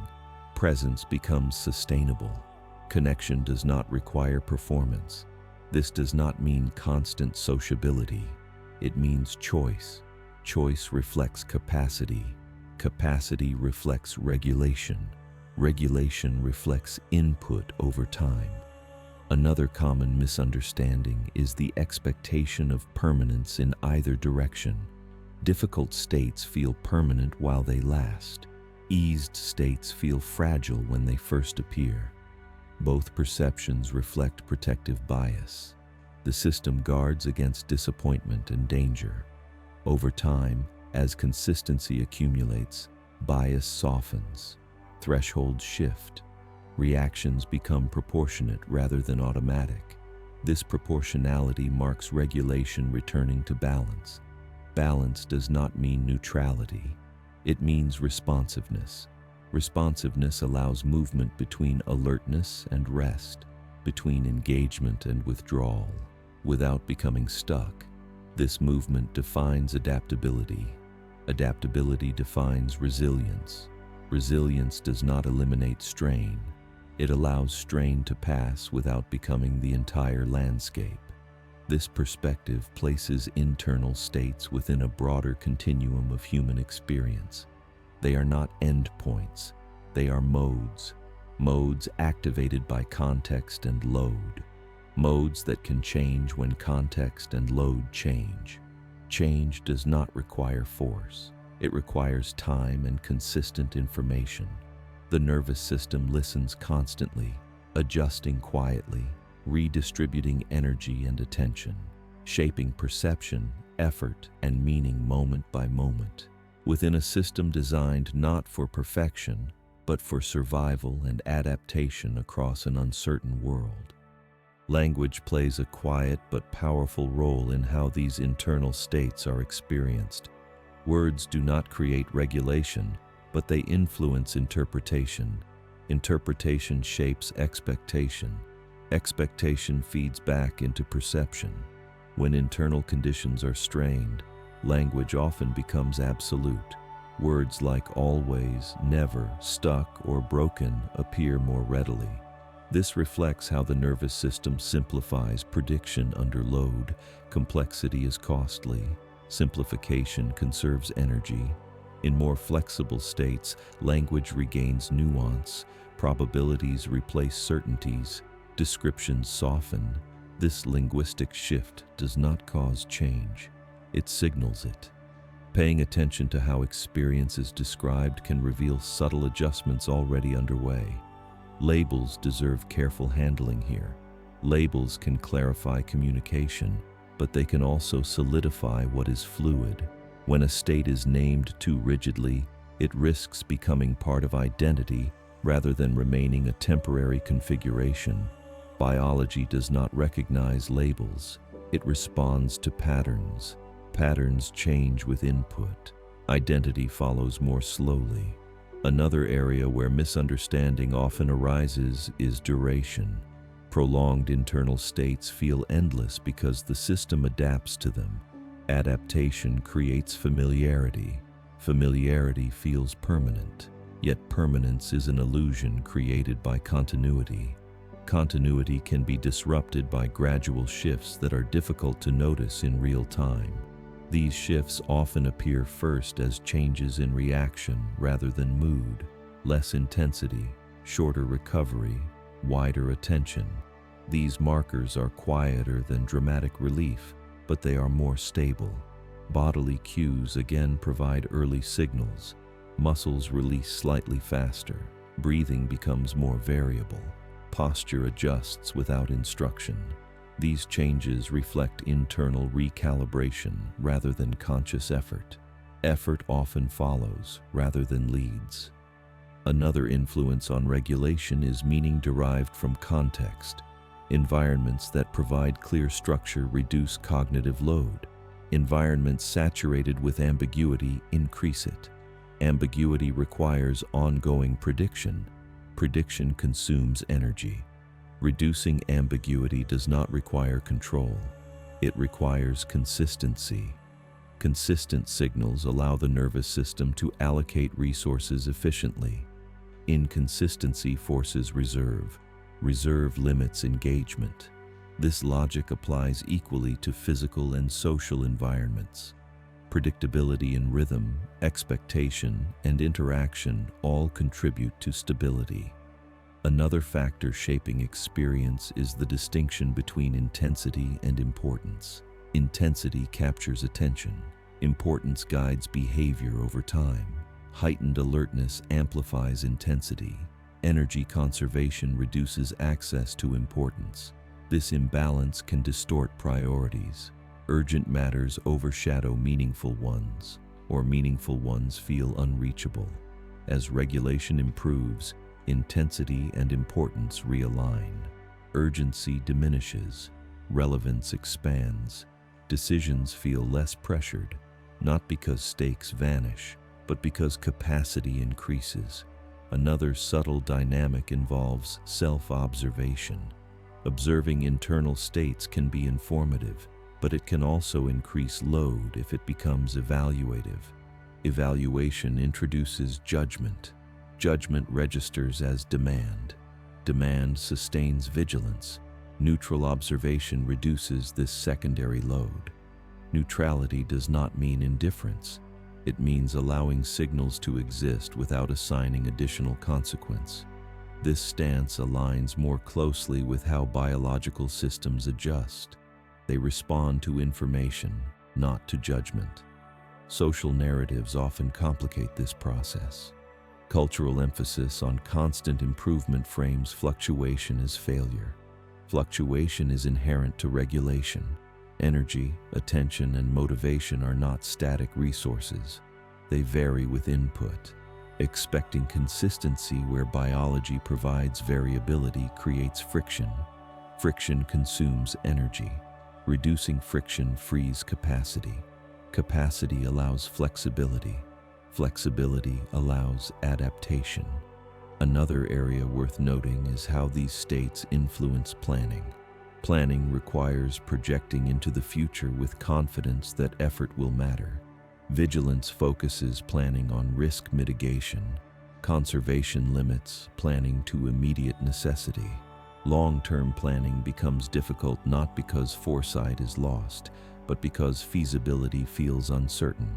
Presence becomes sustainable. Connection does not require performance. This does not mean constant sociability. It means choice. Choice reflects capacity. Capacity reflects regulation. Regulation reflects input over time. Another common misunderstanding is the expectation of permanence in either direction. Difficult states feel permanent while they last. Eased states feel fragile when they first appear. Both perceptions reflect protective bias. The system guards against disappointment and danger. Over time, as consistency accumulates, bias softens. Thresholds shift. Reactions become proportionate rather than automatic. This proportionality marks regulation returning to balance. Balance does not mean neutrality. It means responsiveness. Responsiveness allows movement between alertness and rest, between engagement and withdrawal, without becoming stuck. This movement defines adaptability. Adaptability defines resilience. Resilience does not eliminate strain. It allows strain to pass without becoming the entire landscape. This perspective places internal states within a broader continuum of human experience. They are not endpoints, they are modes. Modes activated by context and load. Modes that can change when context and load change. Change does not require force. It requires time and consistent information. The nervous system listens constantly, adjusting quietly, redistributing energy and attention, shaping perception, effort, and meaning moment by moment. Within a system designed not for perfection, but for survival and adaptation across an uncertain world. Language plays a quiet but powerful role in how these internal states are experienced. Words do not create regulation, but they influence interpretation. Interpretation shapes expectation. Expectation feeds back into perception. When internal conditions are strained, language often becomes absolute. Words like always, never, stuck, or broken appear more readily. This reflects how the nervous system simplifies prediction under load. Complexity is costly. Simplification conserves energy. In more flexible states, language regains nuance. Probabilities replace certainties. Descriptions soften. This linguistic shift does not cause change. It signals it. Paying attention to how experience is described can reveal subtle adjustments already underway. Labels deserve careful handling here. Labels can clarify communication, but they can also solidify what is fluid. When a state is named too rigidly, it risks becoming part of identity rather than remaining a temporary configuration. Biology does not recognize labels. It responds to patterns. Patterns change with input. Identity follows more slowly. Another area where misunderstanding often arises is duration. Prolonged internal states feel endless because the system adapts to them. Adaptation creates familiarity. Familiarity feels permanent, yet permanence is an illusion created by continuity. Continuity can be disrupted by gradual shifts that are difficult to notice in real time. These shifts often appear first as changes in reaction rather than mood, less intensity, shorter recovery, wider attention. These markers are quieter than dramatic relief, but they are more stable. Bodily cues again provide early signals. Muscles release slightly faster. Breathing becomes more variable. Posture adjusts without instruction. These changes reflect internal recalibration rather than conscious effort. Effort often follows rather than leads. Another influence on regulation is meaning derived from context. Environments that provide clear structure reduce cognitive load. Environments saturated with ambiguity increase it. Ambiguity requires ongoing prediction. Prediction consumes energy. Reducing ambiguity does not require control. It requires consistency. Consistent signals allow the nervous system to allocate resources efficiently. Inconsistency forces reserve. Reserve limits engagement. This logic applies equally to physical and social environments. Predictability in rhythm, expectation, and interaction all contribute to stability. Another factor shaping experience is the distinction between intensity and importance. Intensity captures attention. Importance guides behavior over time. Heightened alertness amplifies intensity. Energy conservation reduces access to importance. This imbalance can distort priorities. Urgent matters overshadow meaningful ones, or meaningful ones feel unreachable. As regulation improves, intensity and importance realign. Urgency diminishes. Relevance expands. Decisions feel less pressured, not because stakes vanish, but because capacity increases. Another subtle dynamic involves self-observation. Observing internal states can be informative, but it can also increase load if it becomes evaluative. Evaluation introduces judgment. Judgment registers as demand. Demand sustains vigilance. Neutral observation reduces this secondary load. Neutrality does not mean indifference. It means allowing signals to exist without assigning additional consequence. This stance aligns more closely with how biological systems adjust. They respond to information, not to judgment. Social narratives often complicate this process. Cultural emphasis on constant improvement frames fluctuation as failure. Fluctuation is inherent to regulation. Energy, attention, and motivation are not static resources. They vary with input. Expecting consistency where biology provides variability creates friction. Friction consumes energy. Reducing friction frees capacity. Capacity allows flexibility. Flexibility allows adaptation. Another area worth noting is how these states influence planning. Planning requires projecting into the future with confidence that effort will matter. Vigilance focuses planning on risk mitigation. Conservation limits planning to immediate necessity. Long-term planning becomes difficult not because foresight is lost, but because feasibility feels uncertain.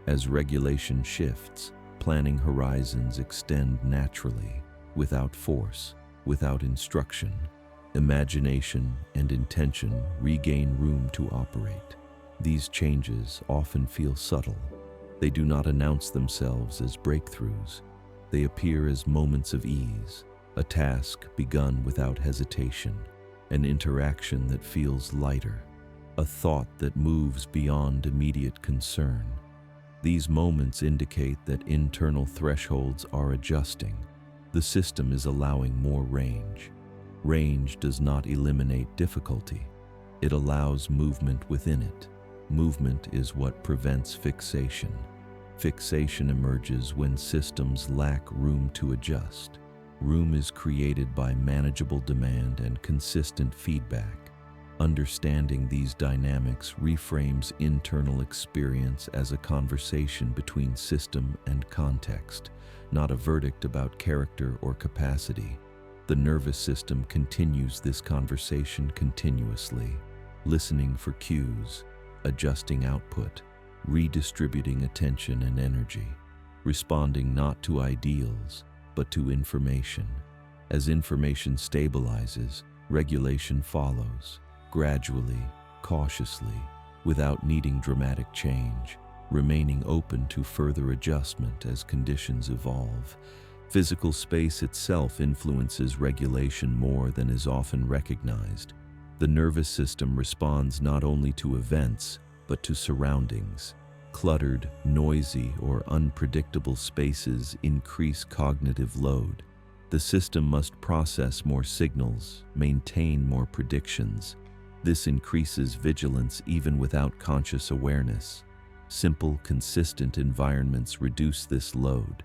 As regulation shifts, planning horizons extend naturally, without force, without instruction. Imagination and intention regain room to operate. These changes often feel subtle. They do not announce themselves as breakthroughs. They appear as moments of ease, a task begun without hesitation, an interaction that feels lighter, a thought that moves beyond immediate concern. These moments indicate that internal thresholds are adjusting. The system is allowing more range. Range does not eliminate difficulty. It allows movement within it. Movement is what prevents fixation. Fixation emerges when systems lack room to adjust. Room is created by manageable demand and consistent feedback. Understanding these dynamics reframes internal experience as a conversation between system and context, not a verdict about character or capacity. The nervous system continues this conversation continuously, listening for cues, adjusting output, redistributing attention and energy, responding not to ideals, but to information. As information stabilizes, regulation follows, gradually, cautiously, without needing dramatic change, remaining open to further adjustment as conditions evolve. Physical space itself influences regulation more than is often recognized. The nervous system responds not only to events, but to surroundings. Cluttered, noisy, or unpredictable spaces increase cognitive load. The system must process more signals, maintain more predictions. This increases vigilance even without conscious awareness. Simple, consistent environments reduce this load.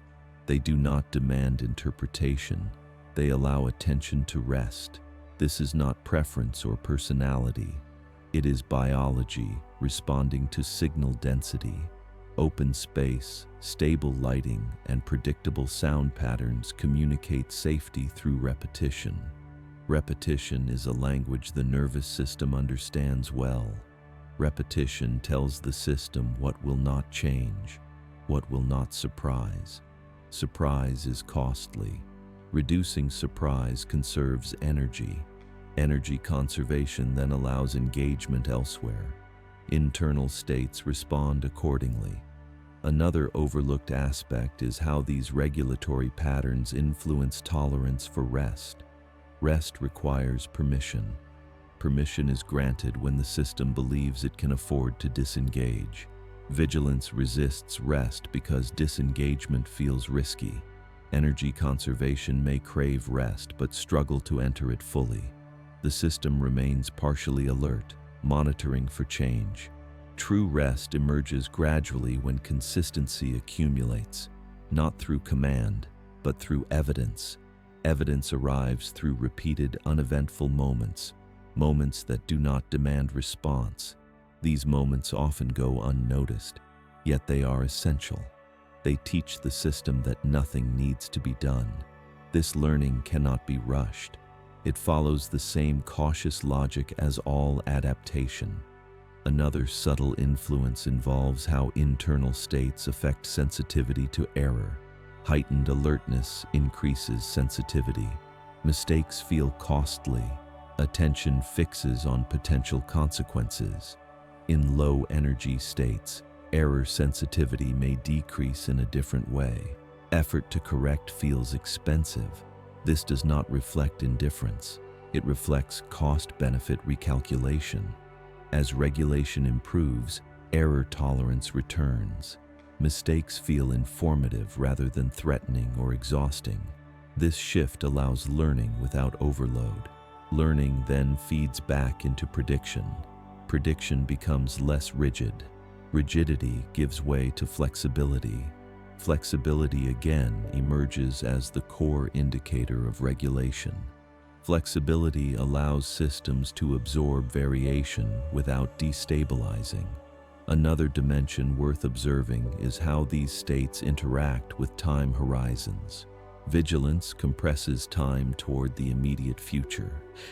They do not demand interpretation. They allow attention to rest. This is not preference or personality. It is biology responding to signal density. Open space, stable lighting, and predictable sound patterns communicate safety through repetition. Repetition is a language the nervous system understands well. Repetition tells the system what will not change, what will not surprise. Surprise is costly. Reducing surprise conserves energy. Energy conservation then allows engagement elsewhere. Internal states respond accordingly. Another overlooked aspect is how these regulatory patterns influence tolerance for rest. Rest requires permission. Permission is granted when the system believes it can afford to disengage. Vigilance resists rest because disengagement feels risky. Energy conservation may crave rest but struggle to enter it fully. The system remains partially alert, monitoring for change. True rest emerges gradually when consistency accumulates, not through command, but through evidence. Evidence arrives through repeated uneventful moments, moments that do not demand response. These moments often go unnoticed, yet they are essential. They teach the system that nothing needs to be done. This learning cannot be rushed. It follows the same cautious logic as all adaptation. Another subtle influence involves how internal states affect sensitivity to error. Heightened alertness increases sensitivity. Mistakes feel costly. Attention fixes on potential consequences. In low-energy states, error sensitivity may decrease in a different way. Effort to correct feels expensive. This does not reflect indifference. It reflects cost-benefit recalculation. As regulation improves, error tolerance returns. Mistakes feel informative rather than threatening or exhausting. This shift allows learning without overload. Learning then feeds back into prediction. Prediction becomes less rigid. Rigidity gives way to flexibility. Flexibility again emerges as the core indicator of regulation. Flexibility allows systems to absorb variation without destabilizing. Another dimension worth observing is how these states interact with time horizons. Vigilance compresses time toward the immediate future.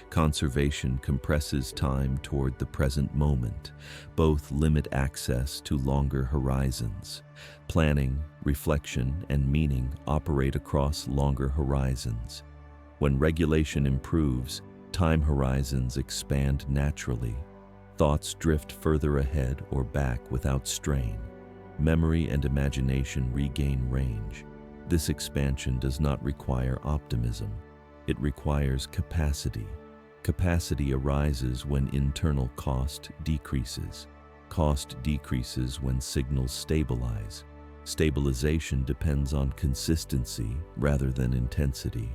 Conservation compresses time toward the present moment. Both limit access to longer horizons. Planning, reflection, and meaning operate across longer horizons. When regulation improves, time horizons expand naturally. Thoughts drift further ahead or back without strain. Memory and imagination regain range. This expansion does not require optimism. It requires capacity. Capacity arises when internal cost decreases. Cost decreases when signals stabilize. Stabilization depends on consistency rather than intensity.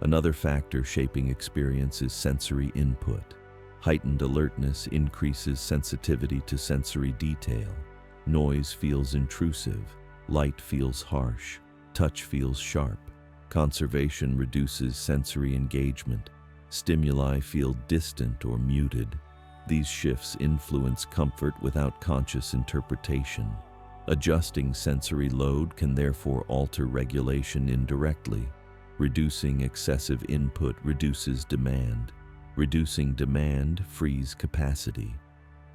Another factor shaping experience is sensory input. Heightened alertness increases sensitivity to sensory detail. Noise feels intrusive. Light feels harsh. Touch feels sharp. Conservation reduces sensory engagement. Stimuli feel distant or muted. These shifts influence comfort without conscious interpretation. Adjusting sensory load can therefore alter regulation indirectly. Reducing excessive input reduces demand. Reducing demand frees capacity.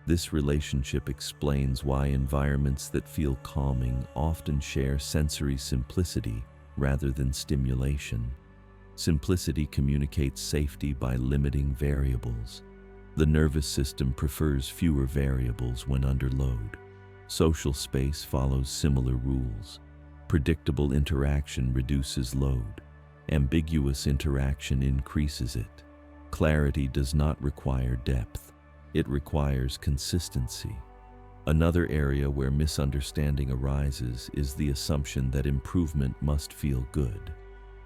This relationship explains why environments that feel calming often share sensory simplicity rather than stimulation. Simplicity communicates safety by limiting variables. The nervous system prefers fewer variables when under load. Social space follows similar rules. Predictable interaction reduces load. Ambiguous interaction increases it. Clarity does not require depth. It requires consistency. Another area where misunderstanding arises is the assumption that improvement must feel good.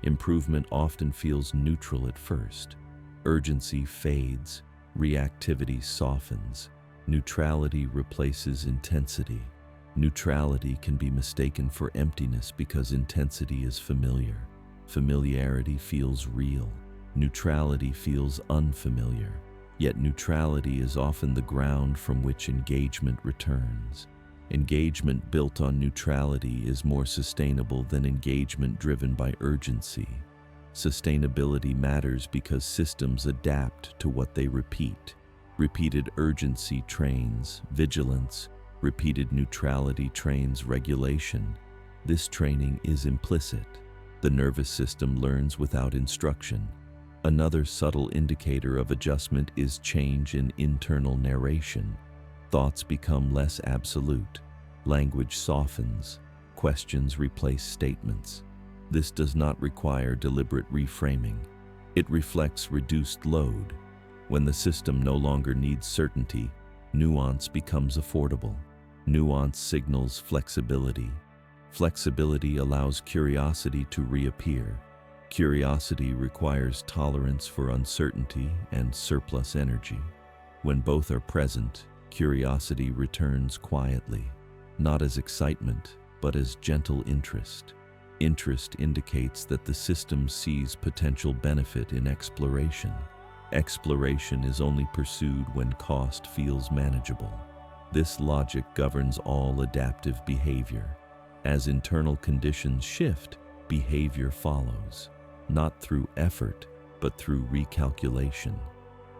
Improvement often feels neutral at first. Urgency fades. Reactivity softens. Neutrality replaces intensity. Neutrality can be mistaken for emptiness because intensity is familiar. Familiarity feels real. Neutrality feels unfamiliar. Yet neutrality is often the ground from which engagement returns. Engagement built on neutrality is more sustainable than engagement driven by urgency. Sustainability matters because systems adapt to what they repeat. Repeated urgency trains vigilance. Repeated neutrality trains regulation. This training is implicit. The nervous system learns without instruction. Another subtle indicator of adjustment is change in internal narration. Thoughts become less absolute. Language softens. Questions replace statements. This does not require deliberate reframing. It reflects reduced load. When the system no longer needs certainty, nuance becomes affordable. Nuance signals flexibility. Flexibility allows curiosity to reappear. Curiosity requires tolerance for uncertainty and surplus energy. When both are present, curiosity returns quietly, not as excitement, but as gentle interest. Interest indicates that the system sees potential benefit in exploration. Exploration is only pursued when cost feels manageable. This logic governs all adaptive behavior. As internal conditions shift, behavior follows. Not through effort, but through recalculation.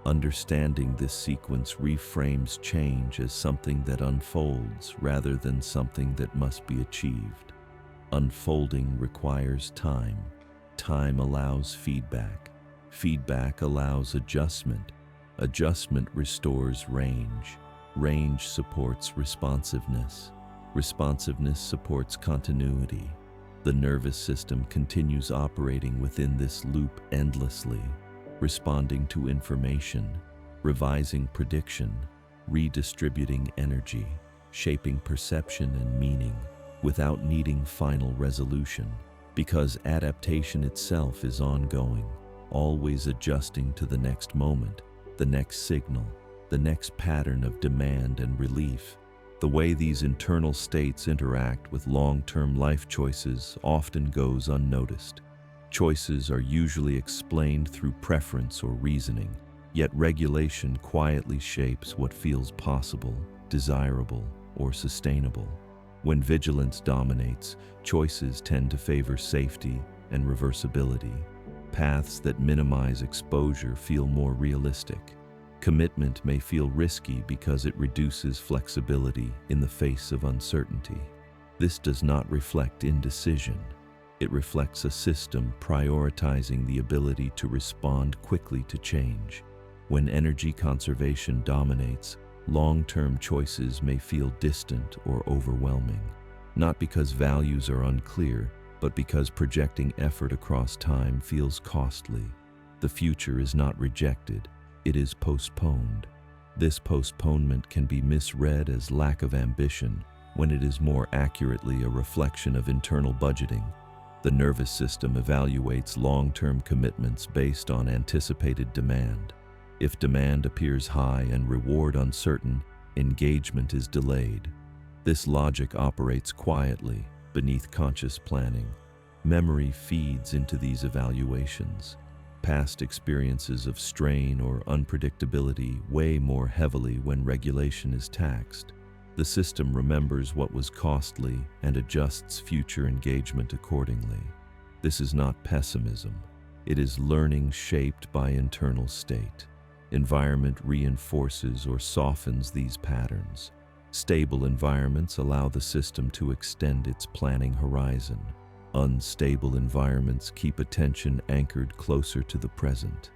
Understanding this sequence reframes change as something that unfolds rather than something that must be achieved. Unfolding requires time. Time allows feedback. Feedback allows adjustment. Adjustment restores range. Range supports responsiveness. Responsiveness supports continuity. The nervous system continues operating within this loop endlessly, responding to information, revising prediction, redistributing energy, shaping perception and meaning, without needing final resolution, because adaptation itself is ongoing, always adjusting to the next moment, the next signal, the next pattern of demand and relief. The way these internal states interact with long-term life choices often goes unnoticed. Choices are usually explained through preference or reasoning, yet regulation quietly shapes what feels possible, desirable, or sustainable. When vigilance dominates, choices tend to favor safety and reversibility. Paths that minimize exposure feel more realistic. Commitment may feel risky because it reduces flexibility in the face of uncertainty. This does not reflect indecision. It reflects a system prioritizing the ability to respond quickly to change. When energy conservation dominates, long-term choices may feel distant or overwhelming, not because values are unclear, but because projecting effort across time feels costly. The future is not rejected. It is postponed. This postponement can be misread as lack of ambition when it is more accurately a reflection of internal budgeting. The nervous system evaluates long-term commitments based on anticipated demand. If demand appears high and reward uncertain, engagement is delayed. This logic operates quietly, beneath conscious planning. Memory feeds into these evaluations. Past experiences of strain or unpredictability weigh more heavily when regulation is taxed. The system remembers what was costly and adjusts future engagement accordingly. This is not pessimism. It is learning shaped by internal state. Environment reinforces or softens these patterns. Stable environments allow the system to extend its planning horizon. Unstable environments keep attention anchored closer to the present.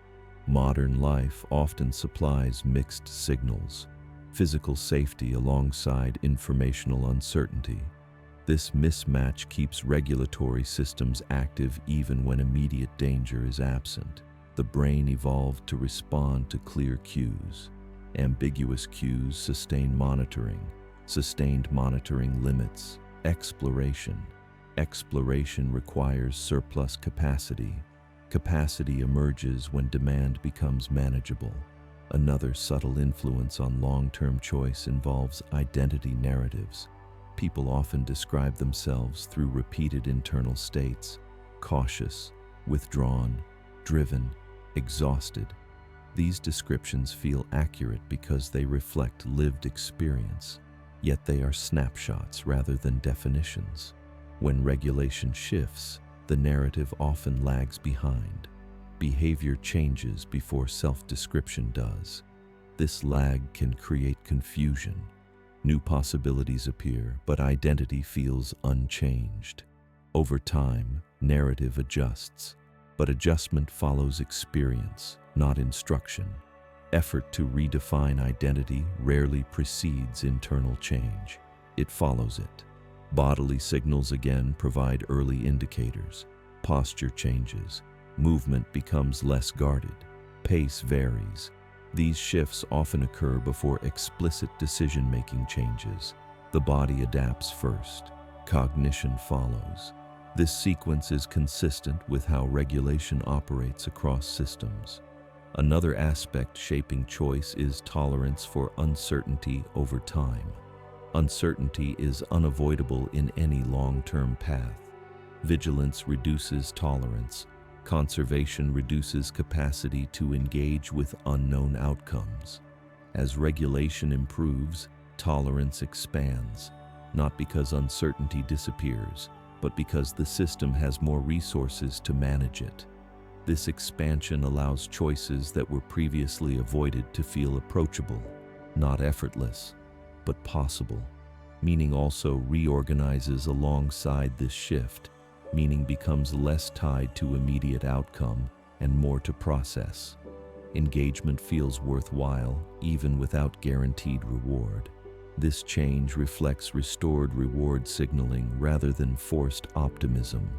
Modern life often supplies mixed signals, physical safety alongside informational uncertainty. This mismatch keeps regulatory systems active even when immediate danger is absent. The brain evolved to respond to clear cues. Ambiguous cues sustain monitoring. Sustained monitoring limits exploration. Exploration requires surplus capacity. Capacity emerges when demand becomes manageable. Another subtle influence on long-term choice involves identity narratives. People often describe themselves through repeated internal states: cautious, withdrawn, driven, exhausted. These descriptions feel accurate because they reflect lived experience, yet they are snapshots rather than definitions. When regulation shifts, the narrative often lags behind. Behavior changes before self-description does. This lag can create confusion. New possibilities appear, but identity feels unchanged. Over time, narrative adjusts, but adjustment follows experience, not instruction. Effort to redefine identity rarely precedes internal change. It follows it. Bodily signals again provide early indicators. Posture changes. Movement becomes less guarded. Pace varies. These shifts often occur before explicit decision-making changes. The body adapts first. Cognition follows. This sequence is consistent with how regulation operates across systems. Another aspect shaping choice is tolerance for uncertainty over time. Uncertainty is unavoidable in any long-term path. Vigilance reduces tolerance. Conservation reduces capacity to engage with unknown outcomes. As regulation improves, tolerance expands, not because uncertainty disappears, but because the system has more resources to manage it. This expansion allows choices that were previously avoided to feel approachable, not effortless, but possible. Meaning also reorganizes alongside this shift. Meaning becomes less tied to immediate outcome and more to process. Engagement feels worthwhile even without guaranteed reward. This change reflects restored reward signaling rather than forced optimism.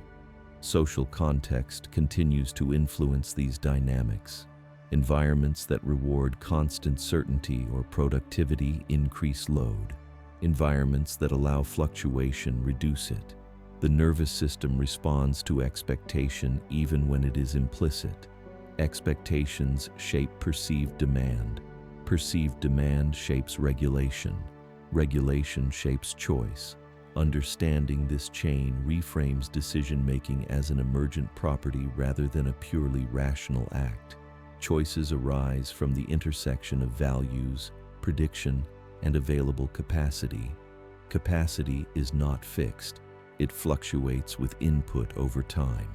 Social context continues to influence these dynamics. Environments that reward constant certainty or productivity increase load. Environments that allow fluctuation reduce it. The nervous system responds to expectation even when it is implicit. Expectations shape perceived demand. Perceived demand shapes regulation. Regulation shapes choice. Understanding this chain reframes decision-making as an emergent property rather than a purely rational act. Choices arise from the intersection of values, prediction, and available capacity. Capacity is not fixed. It fluctuates with input over time.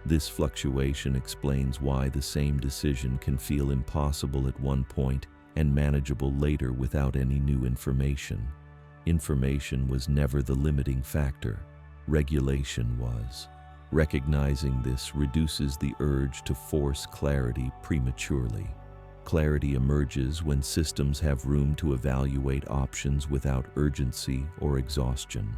This fluctuation explains why the same decision can feel impossible at one point and manageable later without any new information. Information was never the limiting factor. Regulation was. Recognizing this reduces the urge to force clarity prematurely. Clarity emerges when systems have room to evaluate options without urgency or exhaustion.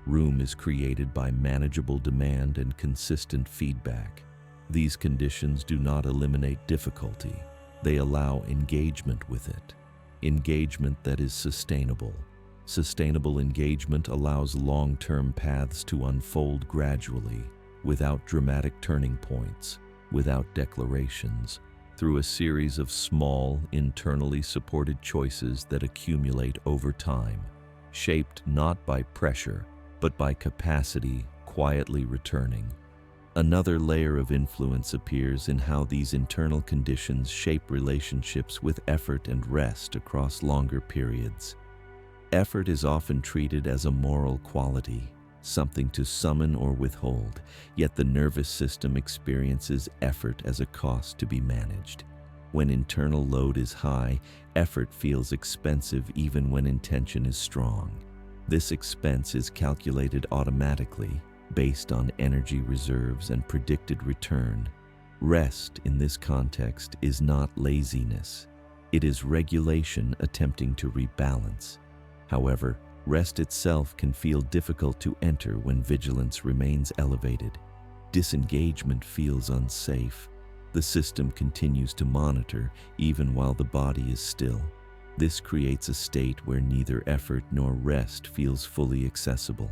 Room is created by manageable demand and consistent feedback. These conditions do not eliminate difficulty. They allow engagement with it. Engagement that is sustainable. Sustainable engagement allows long-term paths to unfold gradually, without dramatic turning points, without declarations, through a series of small, internally supported choices that accumulate over time, shaped not by pressure, but by capacity quietly returning. Another layer of influence appears in how these internal conditions shape relationships with effort and rest across longer periods. Effort is often treated as a moral quality, something to summon or withhold, yet the nervous system experiences effort as a cost to be managed. When internal load is high, effort feels expensive even when intention is strong. This expense is calculated automatically, based on energy reserves and predicted return. Rest in this context is not laziness. It is regulation attempting to rebalance. However, rest itself can feel difficult to enter when vigilance remains elevated. Disengagement feels unsafe. The system continues to monitor even while the body is still. This creates a state where neither effort nor rest feels fully accessible.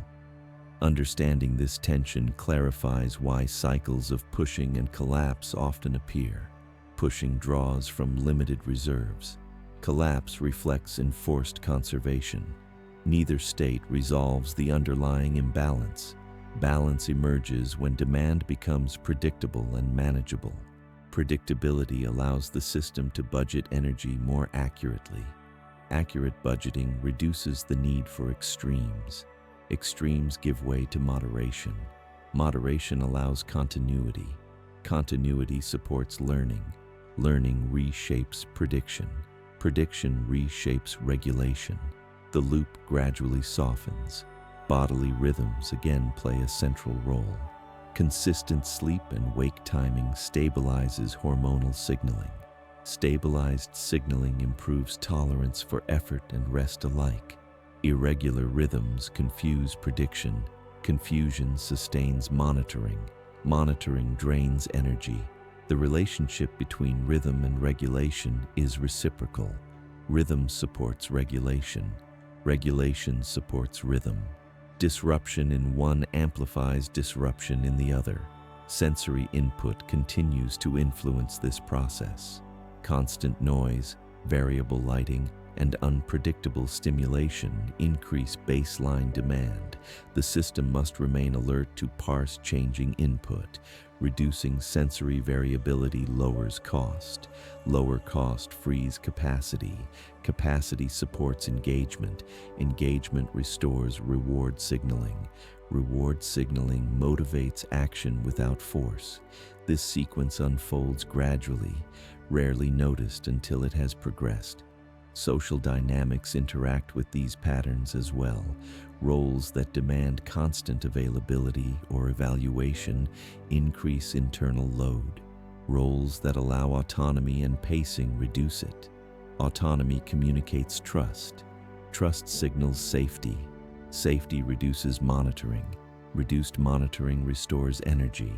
Understanding this tension clarifies why cycles of pushing and collapse often appear. Pushing draws from limited reserves. Collapse reflects enforced conservation. Neither state resolves the underlying imbalance. Balance emerges when demand becomes predictable and manageable. Predictability allows the system to budget energy more accurately. Accurate budgeting reduces the need for extremes. Extremes give way to moderation. Moderation allows continuity. Continuity supports learning. Learning reshapes prediction. Prediction reshapes regulation. The loop gradually softens. Bodily rhythms again play a central role. Consistent sleep and wake timing stabilizes hormonal signaling. Stabilized signaling improves tolerance for effort and rest alike. Irregular rhythms confuse prediction. Confusion sustains monitoring. Monitoring drains energy. The relationship between rhythm and regulation is reciprocal. Rhythm supports regulation. Regulation supports rhythm. Disruption in one amplifies disruption in the other. Sensory input continues to influence this process. Constant noise, variable lighting, and unpredictable stimulation increase baseline demand. The system must remain alert to parse changing input. Reducing sensory variability lowers cost. Lower cost frees capacity. Capacity supports engagement. Engagement restores reward signaling. Reward signaling motivates action without force. This sequence unfolds gradually, rarely noticed until it has progressed. Social dynamics interact with these patterns as well. Roles that demand constant availability or evaluation increase internal load. Roles that allow autonomy and pacing reduce it. Autonomy communicates trust. Trust signals safety. Safety reduces monitoring. Reduced monitoring restores energy.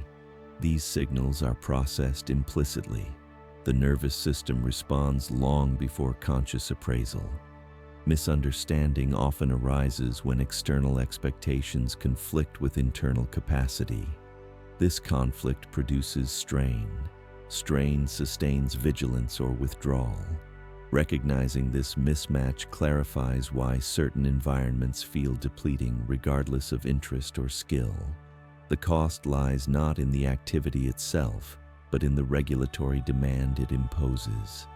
These signals are processed implicitly. The nervous system responds long before conscious appraisal. Misunderstanding often arises when external expectations conflict with internal capacity. This conflict produces strain. Strain sustains vigilance or withdrawal. Recognizing this mismatch clarifies why certain environments feel depleting regardless of interest or skill. The cost lies not in the activity itself, but in the regulatory demand it imposes.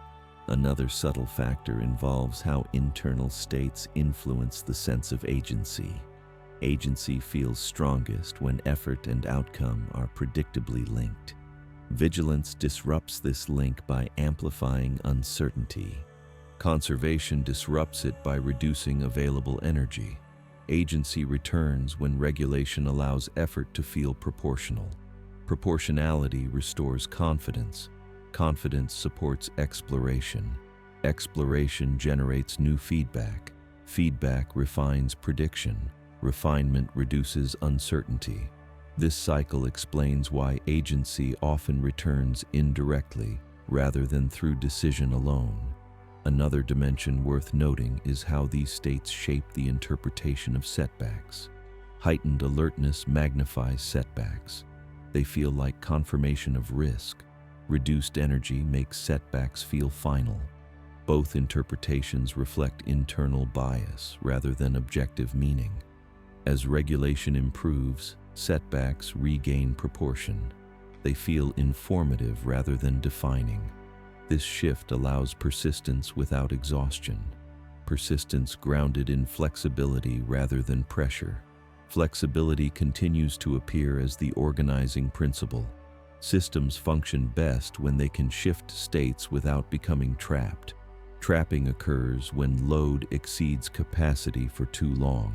Another subtle factor involves how internal states influence the sense of agency. Agency feels strongest when effort and outcome are predictably linked. Vigilance disrupts this link by amplifying uncertainty. Conservation disrupts it by reducing available energy. Agency returns when regulation allows effort to feel proportional. Proportionality restores confidence. Confidence supports exploration. Exploration generates new feedback. Feedback refines prediction. Refinement reduces uncertainty. This cycle explains why agency often returns indirectly rather than through decision alone. Another dimension worth noting is how these states shape the interpretation of setbacks. Heightened alertness magnifies setbacks. They feel like confirmation of risk. Reduced energy makes setbacks feel final. Both interpretations reflect internal bias rather than objective meaning. As regulation improves, setbacks regain proportion. They feel informative rather than defining. This shift allows persistence without exhaustion. Persistence grounded in flexibility rather than pressure. Flexibility continues to appear as the organizing principle. Systems function best when they can shift states without becoming trapped. Trapping occurs when load exceeds capacity for too long.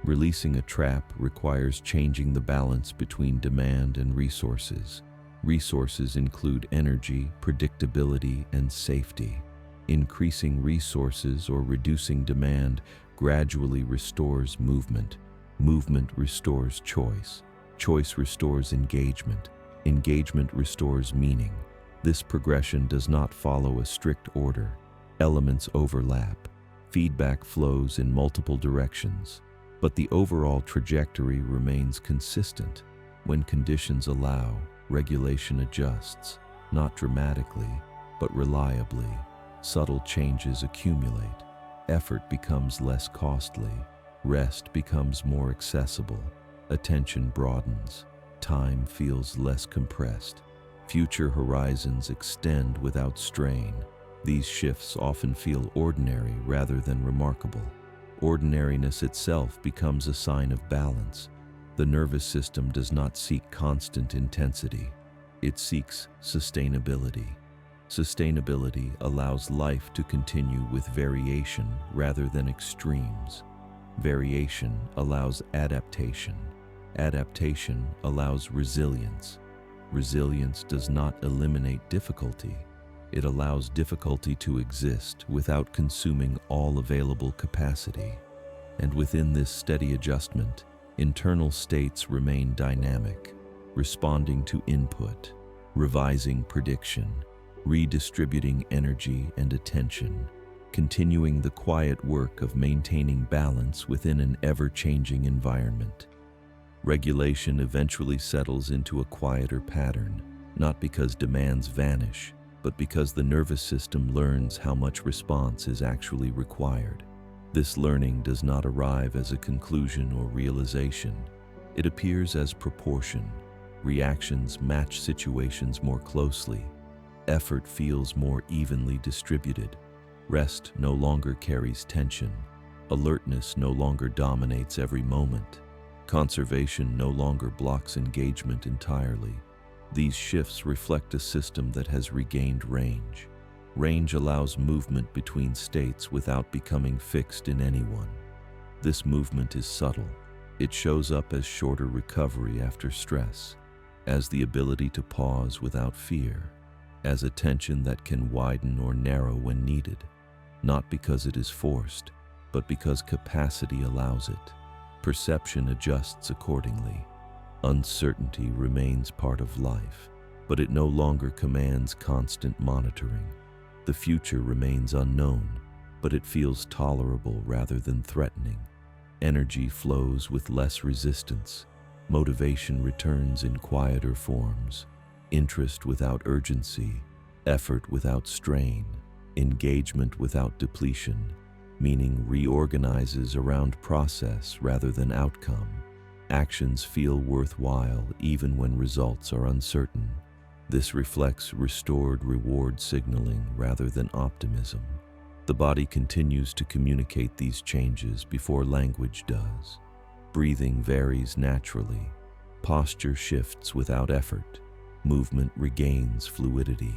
Releasing a trap requires changing the balance between demand and resources. Resources include energy, predictability, and safety. Increasing resources or reducing demand gradually restores movement. Movement restores choice. Choice restores engagement. Engagement restores meaning. This progression does not follow a strict order. Elements overlap. Feedback flows in multiple directions, but the overall trajectory remains consistent. When conditions allow, regulation adjusts, not dramatically, but reliably. Subtle changes accumulate. Effort becomes less costly. Rest becomes more accessible. Attention broadens. Time feels less compressed. Future horizons extend without strain. These shifts often feel ordinary rather than remarkable. Ordinariness itself becomes a sign of balance. The nervous system does not seek constant intensity. It seeks sustainability. Sustainability allows life to continue with variation rather than extremes. Variation allows adaptation. Adaptation allows resilience. Resilience does not eliminate difficulty. It allows difficulty to exist without consuming all available capacity. And within this steady adjustment, internal states remain dynamic, responding to input, revising prediction, redistributing energy and attention, continuing the quiet work of maintaining balance within an ever-changing environment. Regulation eventually settles into a quieter pattern, not because demands vanish, but because the nervous system learns how much response is actually required. This learning does not arrive as a conclusion or realization. It appears as proportion. Reactions match situations more closely. Effort feels more evenly distributed. Rest no longer carries tension. Alertness no longer dominates every moment. Conservation no longer blocks engagement entirely. These shifts reflect a system that has regained range. Range allows movement between states without becoming fixed in any one. This movement is subtle. It shows up as shorter recovery after stress, as the ability to pause without fear, as attention that can widen or narrow when needed, not because it is forced, but because capacity allows it. Perception adjusts accordingly. Uncertainty remains part of life, but it no longer commands constant monitoring. The future remains unknown, but it feels tolerable rather than threatening. Energy flows with less resistance. Motivation returns in quieter forms. Interest without urgency, effort without strain, engagement without depletion. Meaning reorganizes around process rather than outcome. Actions feel worthwhile even when results are uncertain. This reflects restored reward signaling rather than optimism. The body continues to communicate these changes before language does. Breathing varies naturally. Posture shifts without effort. Movement regains fluidity.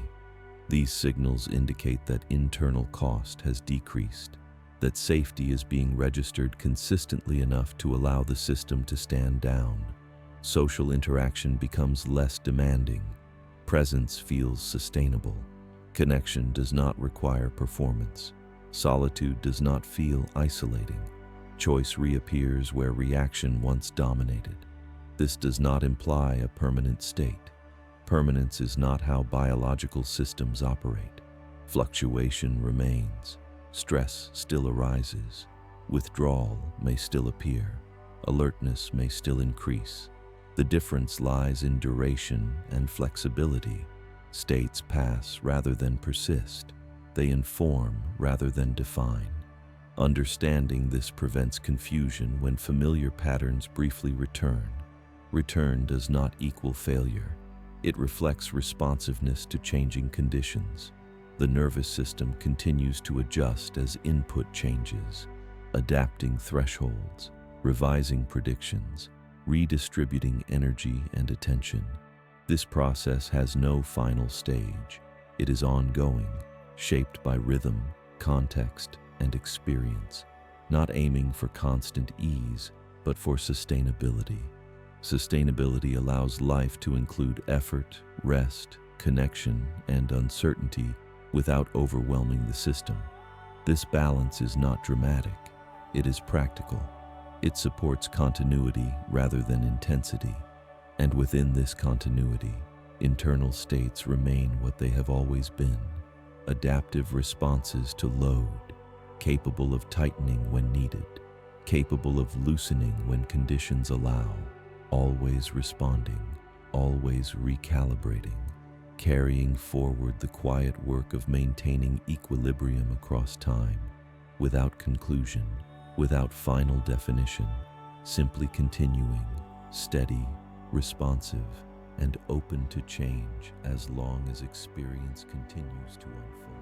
These signals indicate that internal cost has decreased, that safety is being registered consistently enough to allow the system to stand down. Social interaction becomes less demanding. Presence feels sustainable. Connection does not require performance. Solitude does not feel isolating. Choice reappears where reaction once dominated. This does not imply a permanent state. Permanence is not how biological systems operate. Fluctuation remains. Stress still arises. Withdrawal may still appear. Alertness may still increase. The difference lies in duration and flexibility. States pass rather than persist. They inform rather than define. Understanding this prevents confusion when familiar patterns briefly return. Return does not equal failure. It reflects responsiveness to changing conditions. The nervous system continues to adjust as input changes, adapting thresholds, revising predictions, redistributing energy and attention. This process has no final stage. It is ongoing, shaped by rhythm, context, and experience, not aiming for constant ease, but for sustainability. Sustainability allows life to include effort, rest, connection, and uncertainty without overwhelming the system. This balance is not dramatic, it is practical. It supports continuity rather than intensity. And within this continuity, internal states remain what they have always been: adaptive responses to load, capable of tightening when needed, capable of loosening when conditions allow, always responding, always recalibrating, carrying forward the quiet work of maintaining equilibrium across time, without conclusion, without final definition, simply continuing, steady, responsive, and open to change as long as experience continues to unfold.